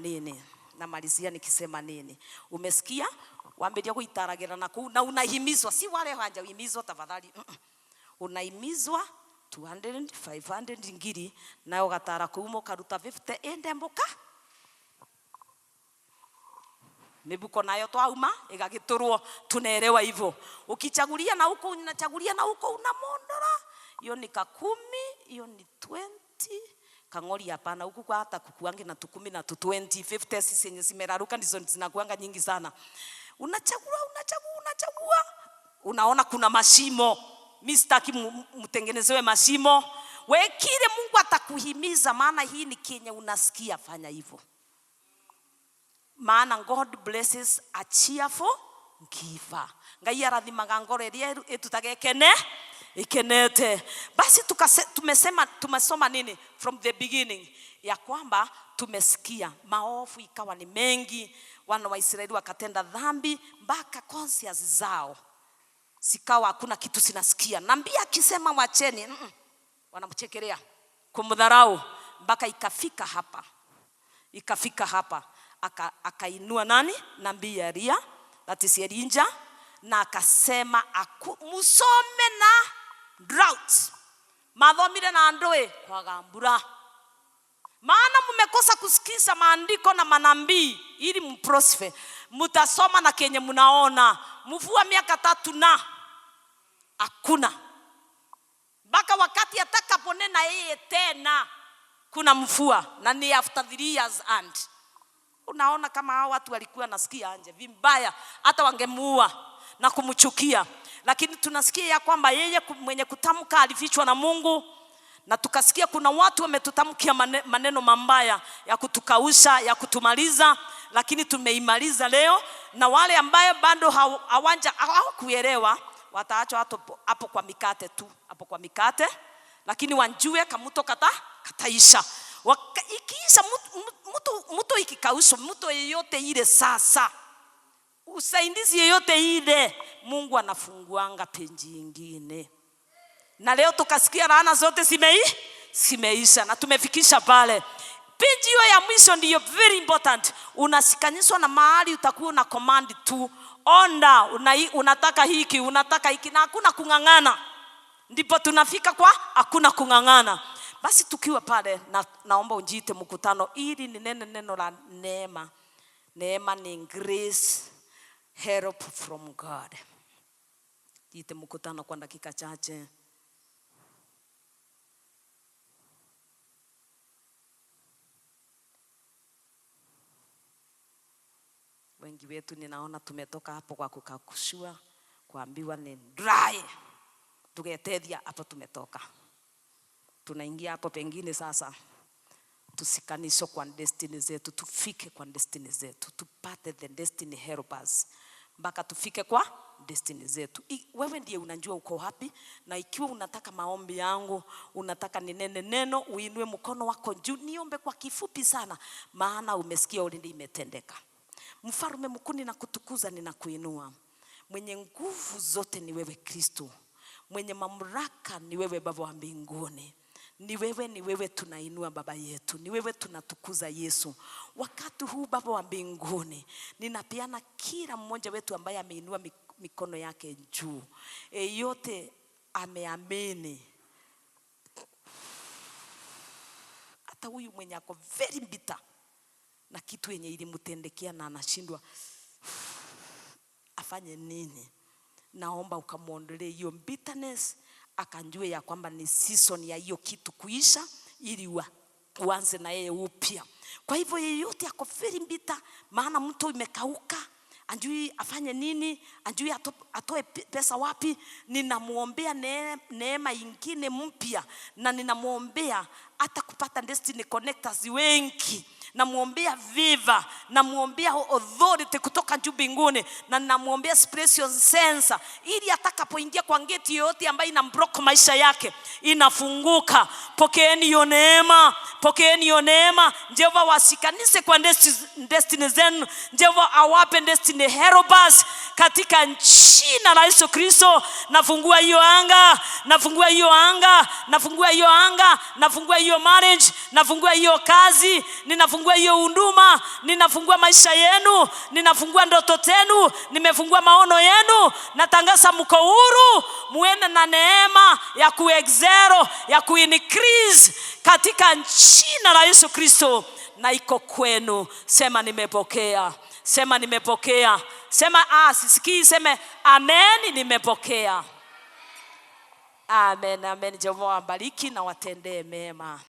S2: nini? Umesikia? Waambia kuitaragira na unahimizwa, si wale hawajahimizwa tafadhali. Unahimizwa 200 500 ngiri na ugatara kuumo karuta 50 ende mboka. Mibuko nayo twauma igagiturwo tunaelewa hivyo. Ukichagulia na huko unachagulia na huko unamondora. Hiyo ni 10, hiyo ni 20. Kang'ori hapana, huku kwa hata kukuange na 10 na 20 50 sisi yenye zimeraruka ndizo zinakuanga nyingi sana. Unachagua. Unaona kuna mashimo. Mimi sitaki mtengenezewe mashimo. Wewe kile Mungu atakuhimiza maana hii ni kenye unasikia fanya hivyo. Maana God blesses a cheerful giver. Ngai arathimaga ngoro iria etutagekene ikenete. Basi tumesoma nini from the beginning ya kwamba tumesikia maovu ikawa ni mengi, wana wa Israeli wakatenda dhambi mpaka conscience zao sikawa hakuna kitu sinasikia. Nabii akisema wacheni wanamchekelea kumdharau mpaka ikafika hapa akainua nani? Nabii Elia, that is Elijah, na akasema musome na drought. Mathomire na ndoe kwa gambura. Maana mmekosa kusikiza maandiko na manabii ili mprosper. Mtasoma na kenye mnaona. Mvua miaka 3 na hakuna. Mpaka wakati atakaponena yeye tena kuna mvua na ni after 3 years and. Unaona kama hao watu walikuwa nasikia anje vibaya hata wangemuua na kumchukia. Lakini tunasikia ya kwamba yeye mwenye kutamka alifichwa na Mungu. Na tukasikia kuna watu wametutamkia maneno mambaya ya kutukausha, ya kutumaliza, lakini tumeimaliza leo. Na wale ambaye bado hawakuelewa wataachwa hapo kwa mikate tu, lakini wanjue kamuto kataisha. Ikiisha mtu ikikausha, mtu yeyote ile sasa usaidizi yoyote ile, Mungu anafunguanga peji nyingine. Na leo tukasikia laana zote zimeisha na tumefikisha pale. Peji hiyo ya mwisho ndiyo very important. Unasikanishwa na mahali utakuwa na command tu. Onda, unataka hiki, unataka hiki, na hakuna kungangana. Ndipo tunafika kwa hakuna kungangana. Basi tukiwa pale naomba ujiite mkutano ili ninene neno la neema. Neema ni grace, help from God. Jiite mkutano kwa dakika chache. Wengi wetu ninaona tumetoka hapo kwa kukakushua, kuambiwa ni dry. Tugetethia hapo tumetoka. Tunaingia hapo pengine sasa tusikanishwe kwa destiny zetu, tufike kwa destiny zetu, tupate the destiny helpers mpaka tufike kwa destiny zetu. Wewe ndiye unajua uko wapi, na ikiwa unataka maombi yangu, unataka ninene neno, uinue mkono wako juu niombe kwa kifupi sana, maana umesikia ulindi imetendeka. Mfalme mkuu ninakutukuza, ninakuinua. Mwenye nguvu zote ni wewe Kristo. Mwenye mamlaka ni wewe Baba wa mbinguni. Ni wewe tunainua Baba yetu. Ni wewe tunatukuza Yesu. Wakati huu Baba wa mbinguni, ninapeana kila mmoja wetu ambaye ameinua mikono yake juu. Yote ameamini. Hata huyu mwenye ako very bitter na kitu yenye ilimtendekea na anashindwa afanye nini, naomba ukamuondolee hiyo bitterness, akanjue ya kwamba ni season ya hiyo kitu kuisha, ili uanze na yeye upya. Kwa hivyo yeyote ako very bitter, maana mtu imekauka, anjui afanye nini, anjui atoe pesa wapi, ninamuombea neema nyingine mpya, na ninamuombea hata kupata destiny connectors wengi. Namuombea viva, namuombea authority kutoka juu mbinguni, na namuombea spiritual sense, ili atakapoingia kwa gate yote ambayo inamblock maisha yake inafunguka. Pokeeni hiyo neema, pokeeni hiyo neema. Jehova wasikanise kwa destiny zenu. Jehova awape destiny helpers katika jina la Yesu Kristo. Nafungua hiyo anga, nafungua hiyo anga, nafungua hiyo anga, nafungua hiyo marriage, nafungua hiyo kazi, ninafungua hiyo huduma, ninafungua maisha yenu, ninafungua ndoto zenu, nimefungua maono yenu. Natangaza mko huru, muende na neema ya kuexero, ya kuincrease katika jina la Yesu Kristo, na iko kwenu. Sema nimepokea, sema nimepokea, sema sisikii, sema amen, nimepokea. Amen, amen. Jehova wabariki na watendee mema.